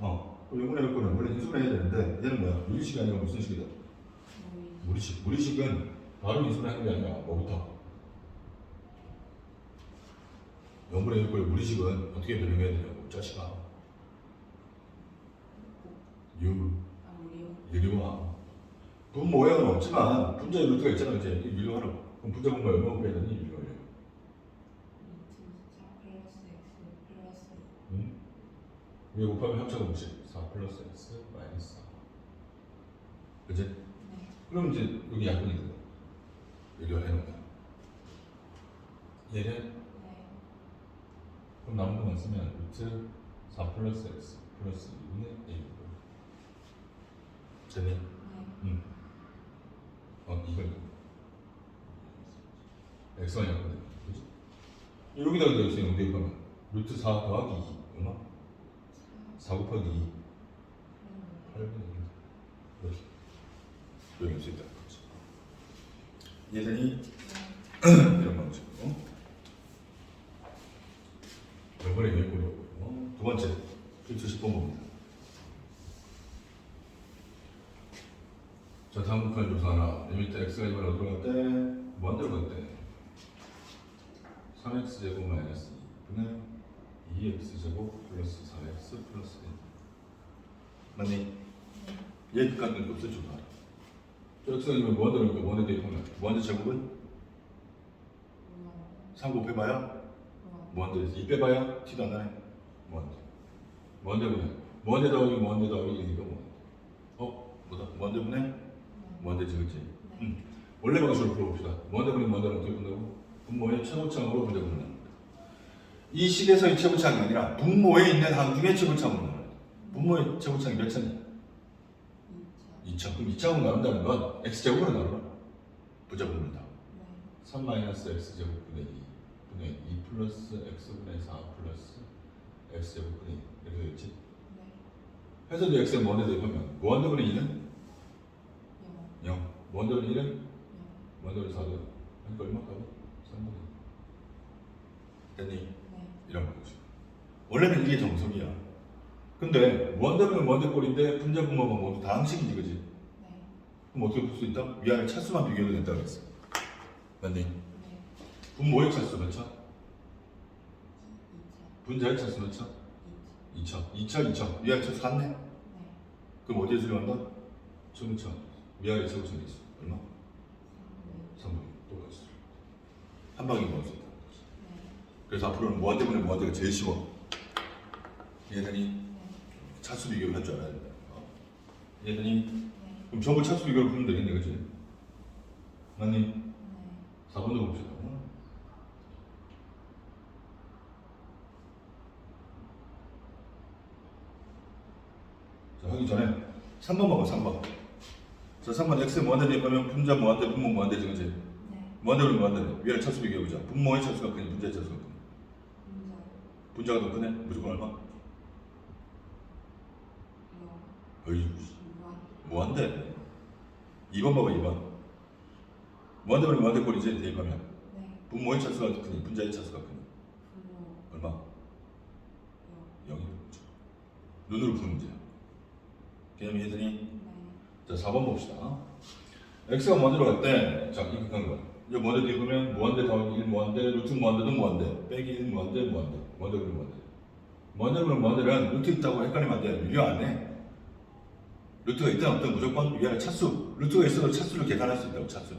0분의 1거는 원래 인수분해 해야 되는데 얘는 뭐야? 물리식이 아니라 무슨 식이다? 무리식. 무리식은 바로 인수분해 하는 게 아니라 뭐부터? 0분의 1꼴 무리식은 어떻게 변형해야 되냐고 자식아. 유리화. 분모형은 없지만 분자의 루트가 있잖아. 이제 유리화라고. 그럼 분자 분모 얼마 곱해야 되니? 유리화예요. 위에 곱하면 합차가 뭐지? 4 플러스 x 마이너스 4. 그치? 네. 그럼 이제 여기 약분이 돼. 유리화 해놓은 거야. 얘는 네. 그럼 남은 것만 쓰면 루트 4 플러스 x 플러스 2분의 a. 됐니? 네. 이걸 x만 약분돼. 그치? 여기다가 x 연대입 하면 루트 4 더하기 2 얼마? 4 곱하기 2 8분의 1 이렇게 표현할 수 있다는 거지. 얘들이 이런 방식으로 이번에 여기로 두 번째 필수 10번 봅니다. 자, 다음 북한 조사 하나. 리미트 x가 이번에 어디로 갔대? 무한대로 갔대. 3x 제곱 마이너스 2분의 2x 제곱 플러스 4x 플러스 1. 맞니? 얘 극한된 게 없을 줄 알아. x가 이번 무한대로 가니까 무한대 대입하면 무한대 제곱은 3 곱해봐야 무한대에서 2 빼봐야 t도 안 나네. 무한대. 무한대분해. 무한대 더하기 무한대 더하기 1이니까 무한대. 뭐다? 무한대분해? 무한대지, 그치? 네. 원래 방식으로 풀어봅시다. 무한대분해 무한대를 어떻게 푼다고? 분모의 최고차항으로 분자분해합니다. 이 식에서의 최고차항이 아니라 분모에 있는 항 중에 최고차항으로 나눠요. 분모의 최고차항이 몇 차냐? 2차. 그럼 2차항으로 나눈다는 건 x제곱으로 나눠라. 부자분모는 다. 3 마이너스 x제곱분의 2 분의 2 플러스 x분의 4 플러스 x제곱분의 2 이렇게 되겠지? 해서 이제 x는 무한대 대입하면 무한대분의 2는 0. 무한대분의 1은 무한대분의 4도 하니까 얼마 값이? 3분의 1. 됐니? 이런 거지. 원래는 이게 정석이야. 근데 무한대분은 무한대꼴인데 분자분모가 모두 다 항식이지, 그지? 그럼 어떻게 볼 수 있다? 위아래 차수만 비교해도 된다고 했어. 맞니? 분모의 차수 몇 차? 분자의 차수 몇 차? 2차. 2차. 위아래 차수 같네? 그럼 어디에 수렴한다? 최고차. 위아래 최고차가 있어. 얼마? 3분의 똑같이. 한 방에 모을 수 있다. 그래서 앞으로는 무한대분의 무한대가 제일 쉬워. 얘들이 차수 비교를 할 줄 알아야 된다. 얘들이 그럼 전부 차수 비교를 풀면 되겠네, 그치? 맞니? 4번도 봅시다. 자, 하기 전에 3번 봐봐, 3번. 자, 3번 x 무한대 대입하면 분자 무한대, 분모 무한대지, 그치? 무한대로 무한대. 위아래 차수 비교해보자. 분모의 차수가 크니, 분자의 차수가 크니. 분자가 더 크네? 무조건 얼마? 어이, 무한대. 2번 봐봐, 2번. 무한대면 무한대꼴이지, 대입하면. 분모의 차수가 크니, 분자의 차수가 크니. 얼마? 0이 되죠. 눈으로 푸는 문제야. 개념이 이해되니? 자, 4번 봅시다. x가 무한대로 갈 때, 자, 이 극한 거. 이제 무한대 대입하면 무한대 더하기 1 무한대, 루트 무한대도 무한대, 빼기 1 무한대, 무한대. 무한대분의 무한대. 무한대분의 무한대는 루트 있다고 헷갈리면 안 돼. 유효 안 해. 루트가 있든 없든 무조건 위아래 차수. 루트가 있어도 차수를 계산할 수 있다고, 차수.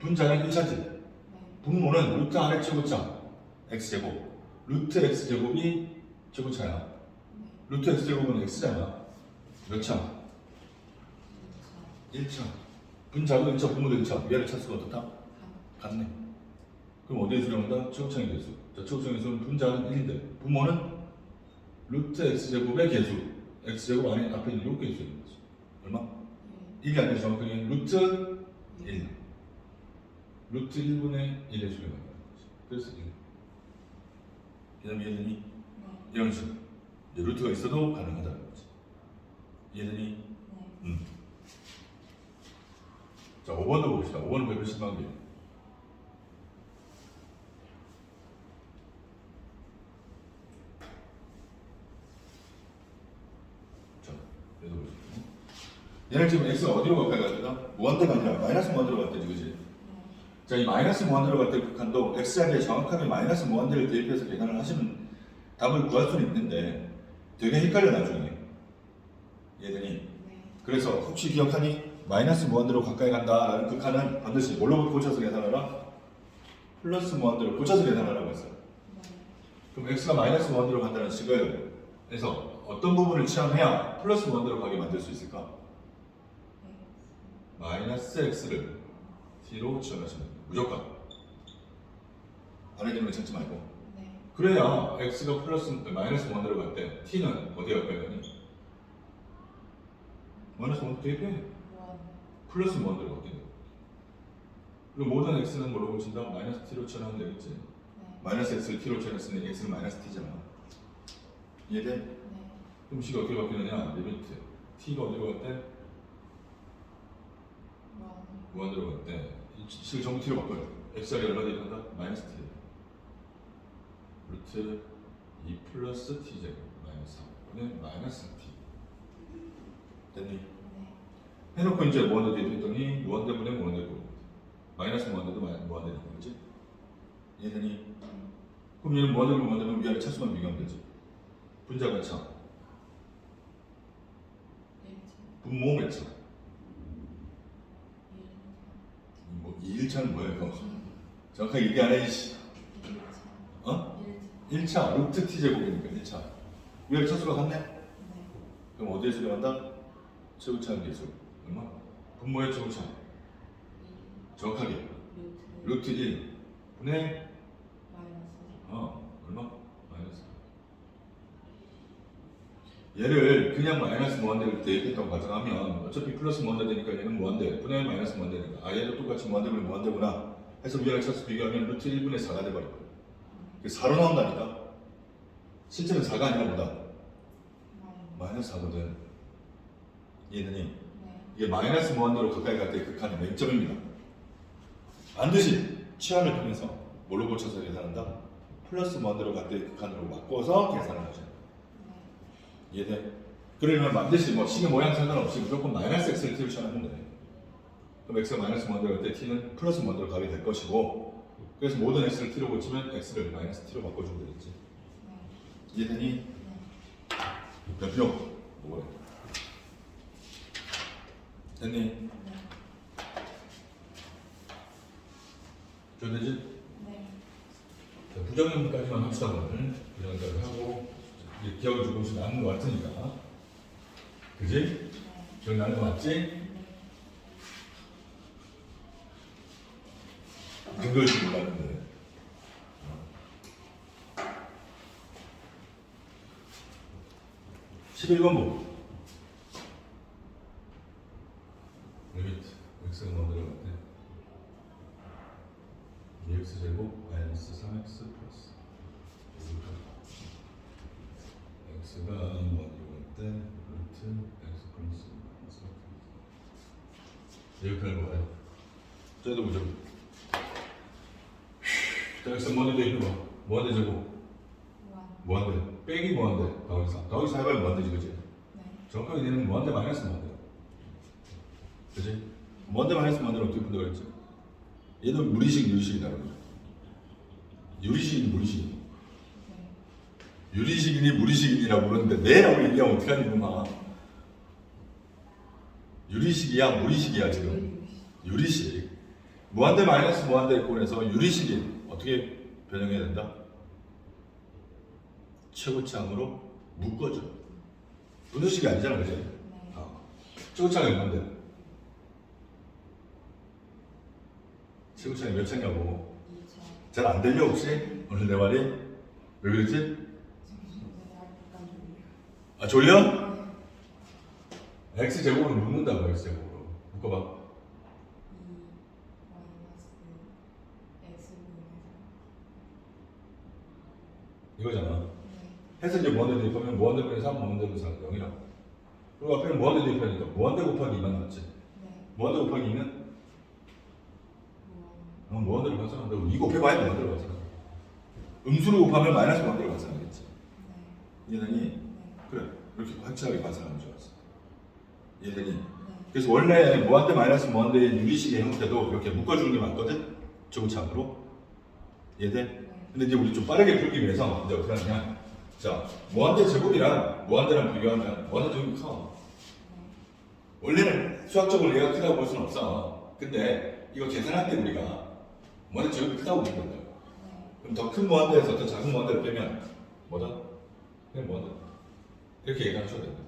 분자는 1차지. 분모는 루트 안에 최고차. x제곱. 루트 x제곱이 최고차야. 루트 x제곱은 x잖아. 몇 차? 1차. 분자도 1차, 분모도 1차. 위아래 차수가 어떻다? 같네. 그럼 어디에 수렴한다? 최고차의 개수. 자, 최고차의 개수는 분자는 1인데 분모는 루트 x제곱의 개수. x제곱 안에 앞에 있는 요 개수 있는 거지. 얼마? 1이 안 되죠. 정확하게 루트 1. 루트 1분의 1의 수를 만나는 거지. 그래서 1. 그 다음에 얘는 네. 이런 식으로. 이제 루트가 있어도 가능하다는 거지. 얘는 네. 자, 5번도 봅시다. 5번은 별표 신방법. 자, 얘도 보시고. 얘는 지금 x가 어디로 가까이 갔다? 무한대가 아니라 마이너스 무한대로 갔다지, 그지? 자, 이 마이너스 무한대로 갔다 극한도 x 자리에 정확하게 마이너스 무한대를 대입해서 계산을 하시면 답을 구할 수는 있는데 되게 헷갈려 나중에 얘들이. 네. 그래서 혹시 기억하니? 마이너스 무한대로 가까이 간다라는 극한은 반드시 뭘로 고쳐서 계산하라? 플러스 무한대로 고쳐서 계산하라고 했어요. 네. 그럼 x가 마이너스 무한대로 간다는 식을 해서 어떤 부분을 취함해야 플러스 무한대로 가게 만들 수 있을까? 마이너스 x를 t로 취함하시면 됩니다. 무조건. 안 해주는 거 찾지 말고. 네. 그래야 x가 마이너스 무한대로 갈 때 t는 어디에 가까이 가니? 마이너스 무한대로 대입해. 무한. 플러스 무한대로 가게 돼. 그리고 모든 x는 뭐로 고친다? 마이너스 t로 취하면 되겠지. 네. 마이너스 x를 t로 취했으니 x는 마이너스 t잖아. 이해돼? 네. 그럼 식이 어떻게 바뀌느냐? 리미트 t가 어디로 갈 때? 무한. 무한대로 갈 때 이 식을 전부 t로 바꿔요. x자리 얼마 대입한다? 마이너스 t. 루트 2 플러스 t 제곱 마이너스 3분의 마이너스 t. 됐니? 네. 해놓고 이제 무한대 대입했더니 무한대분의 무한대고 마이너스 무한대도 무한대니까, 그지? 이해되니? 그럼 얘는 무한대분 무한대면 위아래 차수만 비교하면 되지. 분자 몇 차? 분모 몇 차? 뭐 2일차는 뭐야 이거? 정확하게 얘기 안 해. 어? 1차 루트 t 제곱이니까 1차. 위아래 차수가 같네? 네. 그럼 어디에 수렴한다? 최고차는 계수 얼마? 분모의 최고차 정확하게 루트 1 분의 얼마? 마이너스. 얘를 그냥 마이너스 무한대를 대입했다고 가정하면 어차피 플러스 무한대 되니까 얘는 무한대 분의 마이너스 무한대니까 얘도 똑같이 무한대분의 무한대구나 해서 위아래 차수 비교하면 루트 1분의 4가 돼버릴 거예요. 4로 나온다니까. 실제는 4가 아니라 뭐다? 마이너스 4거든. 이해되니? 네. 이게 마이너스 무한대로 가까이 갈 때 극한의 맹점입니다. 반드시 치환을 통해서 뭘로 고쳐서 계산한다? 플러스 무한대로 갈 때 극한으로 바꿔서 계산을 하셔야 돼요. 이해돼? 그러면 반드시 뭐 식의 모양 상관없이 무조건 마이너스 x를 t로 취하면 돼. 그럼 x가 마이너스 무한대로 갈 때 t는 플러스 무한대로 가게 될 것이고 그래서 모든 x를 t로 고치면 x를 마이너스 t로 바꿔주면 되겠지. 이해되니? 몇 표? 뭐래? 됐니? 되지? 네. 자, 부정형까지만 합시다 오늘. 부정형까지 하고 이제 기억이 조금씩 나는 것 같으니까. 그지? 네. 기억나는 거 맞지? 네. 그걸지 몰랐는데. 11번 보. 리미트 x가 만들어 갈때 2x 제곱 마이너스 3x 플러스 x가 만들어 갈때 루트 x 플러스 마이너스 이렇게 하는 거예요. 저희도 보죠. 자, x 뭐한대 대입해봐. 뭐한대 제곱 무한. 무한대 빼기 무한대 더하기 4 해봐야 무한대지, 그치? 네. 정확하게 되는 무한대 마이너스 무한대, 그치? 무한대 마이너스 무한대를 어떻게 푼다고 그랬지? 얘도 무리식 유리식이다 그러죠. 유리식이니 무리식이니 네. 유리식이니 무리식이니라고 그러는데 네라고 얘기하면 어떡하니 누나. 유리식이야 무리식이야 지금? 유리식. 무한대 마이너스 무한대권에서 유리식인 어떻게 변형해야 된다? 최고차항으로 묶어줘. 분수식이 아니잖아, 그지? 네. 최고차항이 얼마인데? 최고차항이 몇 차냐고. 2차. 잘 안 들려 혹시? 오늘 내 말이? 왜 그랬지? 아 졸려? x 제곱으로 묶는다고 x 제곱으로. 바꿔봐. 2 마이너스 x분의 이거잖아. 4. 네. 해서 이제 무한대 대입하면 무한대 분의 3, 무한대 분의 4, 0이라고. 그리고 앞에는 무한대 대입하니까 무한대 곱하기 2만 나왔지. 네. 무한대 곱하기 2는 무한. 무한대로 가잖아. 너 2 곱해봐야 무한대로 가잖아. 음수로 곱하면 마이너스 무한대로 가잖아. 알겠지? 네. 얘들이 네. 그래. 이렇게 확실하게 발생하는 줄 알았어. 얘들이 네. 그래서 원래 무한대 마이너스 무한대의 유리식의 형태도 이렇게 묶어주는 게 맞거든? 저구창으로. 얘들. 네. 근데 이제 우리 좀 빠르게 풀기 위해서 이제 어떻게 하느냐. 자, 무한대 제곱이랑 무한대랑 비교하면 무한대 제곱이 커. 원래는 수학적으로 얘가 크다고 볼 수는 없어. 근데 이거 계산할 때 우리가 무한대 제곱이 크다고 보는 거야. 네. 그럼 더 큰 무한대에서 더 작은 무한대를 빼면 뭐다? 그냥 무한대. 이렇게 얘기하셔도 됩니다.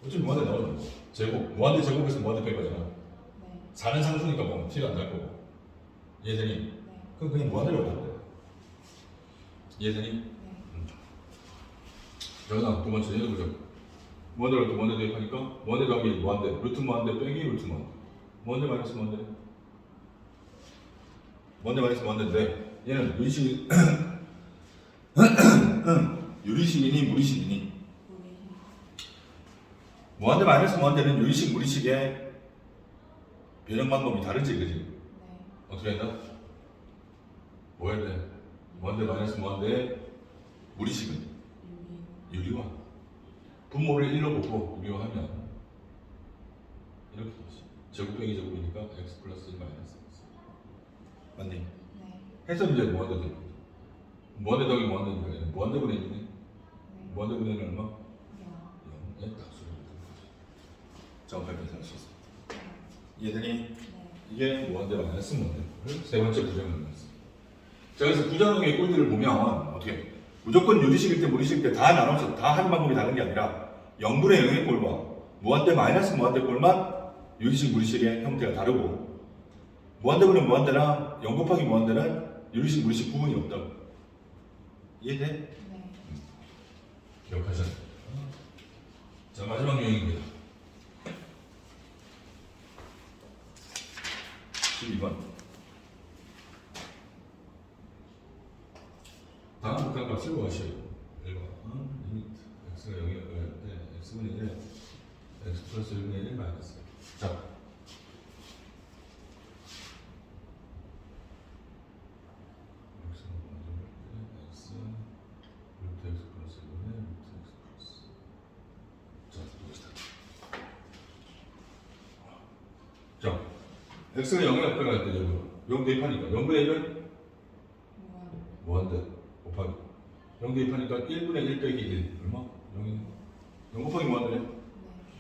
어차피 무한대 나오는 거. 제곱, 무한대 제곱에서 무한대 뺀 거잖아. 네. 4는 상수니까 뭐 티가 안 날 거고. 이해되니? 네. 그럼 그냥 무한대로 하면 돼. 이해되니? 네. 여기다 두 번째 얘도 보자. 무한대로 또 무한대 대입하니까 무한대 더하기 무한대, 루트 무한대 빼기 루트 무한대. 무한대 마이너스 무한대. 무한대 마이너스 무한대인데 얘는 유리식 유리식이니 무리식이니? 우리. 무한대 마이너스 무한대는 유리식 무리식의 변형 방법이 다르지, 그지? 네. 어떻게 한다? 뭐 해야 돼? 무한대 마이너스 무한대의 무리식은 유리. 유리화. 분모를 1로 곱고 유리화하면 이렇게 되지. 제곱 빼기 제곱이니까 x 플러스 1 마이너스 x. 맞니? 네. 해서 이제 무한대 대입. 무한대 더하기 무한대니까 얘는 무한대 분의 1이네. 네. 무한대 분의 1은 얼마? 0. 0에 딱 수를 두는 거지. 정확하게 계산할 수 있어. 네. 이해되니? 네. 이게 무한대 마이너스 무한대. 세 번째 부정형이었어. 자, 그래서 부정형의 꼴들을 보면 어떻게? 무조건 유리식일 때 무리식일 때 다 나눠서 다 하는 방법이 다른 게 아니라 0분의 0의 꼴과 무한대 마이너스 무한대 꼴만 유리식 무리식의 형태가 다르고 무한대분의 무한대랑 0 곱하기 무한대는 유리식 무리식 구분이 없다고. 이해돼? 네. 기억하셨나요? 자, 마지막 유형입니다. 12번. 다음 극한값 쓰고 가셔요. 1번. 리미트. x가 0이 때 x분의 1에 x 플러스 1분의 1 마이너스. 자. x 루트 x 플러스 1분의 루트 x 플러스. 자, 봅시다. 자, x가 0에 가까이 갈 때 0 대입하니까 0분의 1은 무한. 무한대 곱하기 0 대입하니까 1분의 1 빼기 1 얼마? 0이네. 0 곱하기 무한대네. 네.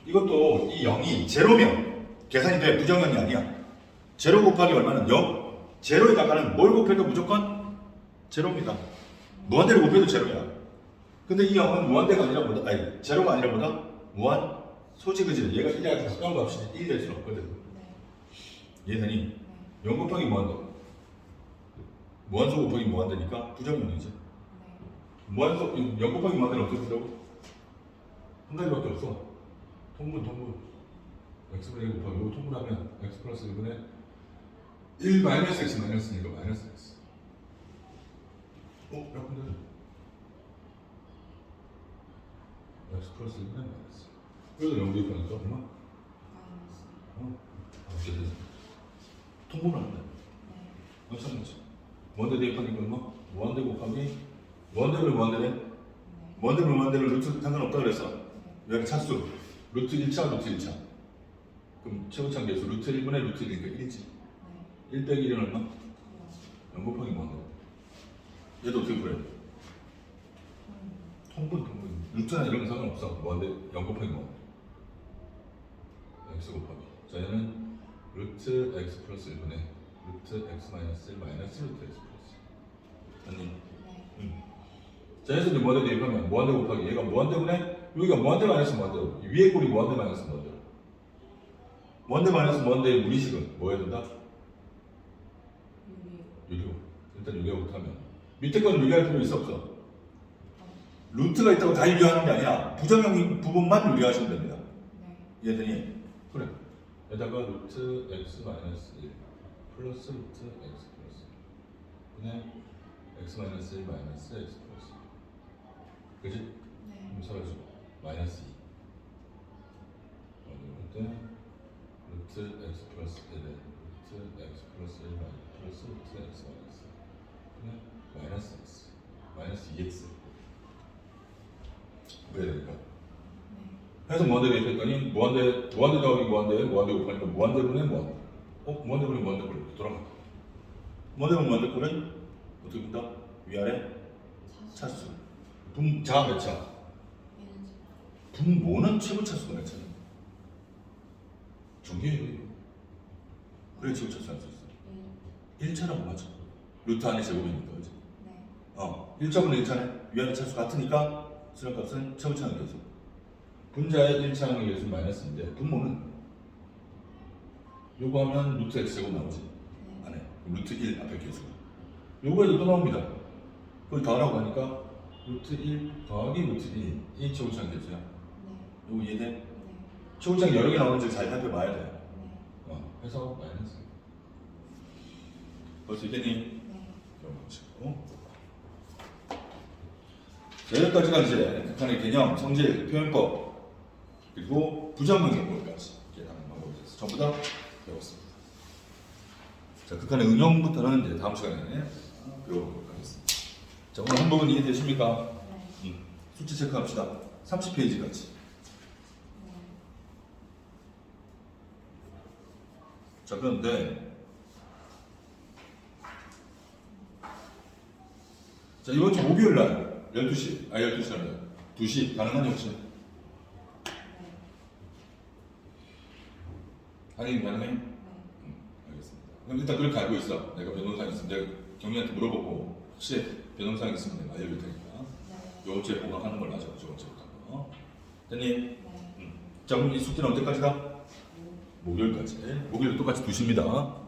이것도 이 0이 제로면 계산이 돼. 부정형이 아니야. 제로 곱하기 얼마는 0. 제로에다가는 뭘 곱해도 무조건 제로입니다. 무한대를 곱해도 제로야. 근데 이 0은 무한대가 아니라 뭐다? 아니 제로가 아니라 뭐다? 무한 소지 그지? 얘가 1에 가까운 값이 1이 될 수는 없거든. 네. 얘들이 네. 0 곱하기 무한대. 무한소 곱하기 무한대니까 부정형이지. 네. 무한소 0 곱하기 무한대는 어떻게 된다고? 한 가지밖에 없어. 통분. x분의 1 곱하기 5 통분하면 x 플러스 1분의 1 마이너스 x 마이너스니까 마이너스 x. 약분되죠. x 플러스 1분의 마이너스. 그래도 0 대입하니까 얼마? 마이너스. 어떻게 되죠? 통분을 한다. 네. 마찬가지. 무한대 대입하니까 얼마? 무한대 곱하기 무한대분의 무한대네. 네. 무한대분의 무한대는 루트 상관없다 그랬어. 네. 여기 차수 루트 1차 루트 1차. 그럼 최고창 계수 루트 1분의 루트 1이니까 1이지. 네. 1 빼기 1은 얼마? 0. 0 곱하기 무한대. 얘도 어떻게 그래? 통분. 루트나 이런 건 상관없어. 무한대 0 곱하기 무한대. x 곱하기. 자, 얘는 루트 x 플러스 1분의 루트 x 마이너스 1 마이너스 루트 x 플러스. 아니. 네. 자, 해서 이제 무한대 대입하면 무한대 곱하기 얘가 무한대분의 여기가 무한대 마이너스 무한대. 위에 꼴이 무한대 마이너스 무한대. 무한대 마이너스 무한대의 무리식은 뭐 해야 된다? 유리. 유리호. 일단 유리호부터 하면 밑에 거는 유리할 필요 있어 없어? 루트가 있다고 다 유리하는 게 아니라 부정형인 부분만 유리하시면 됩니다. 네. 이해되니? 그래. 에다가 루트 x 마이너스 1 플러스 루트 x 플러스 1 분의 x 마이너스 1 마이너스 x 플러스 1 그지? 네. 그럼 사라지고 마이너스 2 그때 루트 x 플러스 1에 루트 x 플러스 1 플러스 루트 x 마이너스 1 분의 마이너스 x 마이너스 2x 그래야 되니까 네. 해서 무한대 대입했더니 무한대 더하기 무한대 곱하니까 무한대분의 무한대 무한대분의 무한대꼴 이렇게 돌아가 무한대분 무한대꼴은 어떻게 본다? 위아래 차수 분자가 몇 차? 분모는 최고 차수가 몇 차냐? 정리해요 이거 그래 최고 차수 할 수 있어 1차라고 맞아 루트 안에 제곱이니까 그지? 네. 1차분의 1차네 위아래 차수 같으니까 수렴값은 최고 차는 계속 분자의 1차항의 계수는 마이너스인데 분모는 요거 하면 루트 x제곱 나오지 네. 안에 루트 1 앞에 계수가 요거에도 또 나옵니다 그걸 더하라고 하니까 루트 1 더하기 루트 1이 최고차항 계수야 네. 요거 이해돼? 네. 최고차항 여러 개 나오는지 잘 살펴봐야 돼 네. 해서 마이너스 벌써 이겠니? 네. 그런 거죠 여기까지가 이제 극한의 개념, 성질, 표현법 그리고 부정응용법까지 하는 방법이 있어서 전부 다 배웠습니다. 자, 극한의 응용부터는 이제 다음 시간에 배워보도록 하겠습니다. 자, 오늘 한 부분 이해되십니까? 네. 숙제 체크합시다. 30페이지까지. 네. 자, 그런데 자, 이번 주 목요일 날 12시, 12시라면 2시 가능하니 혹시? 네. 가능해? 네. 알겠습니다. 그럼 일단 그렇게 알고 있어. 내가 변호사 있으면 내가 경리한테 물어보고 혹시 변호사 있으면 내가 알려줄 테니까 네. 요번 주에 보강하는 걸로 하자. 저번 주부터. 됐니? 네. 자, 그럼 이 숙제는 언제까지다? 목요일까지. 목요일 똑같이 2시입니다.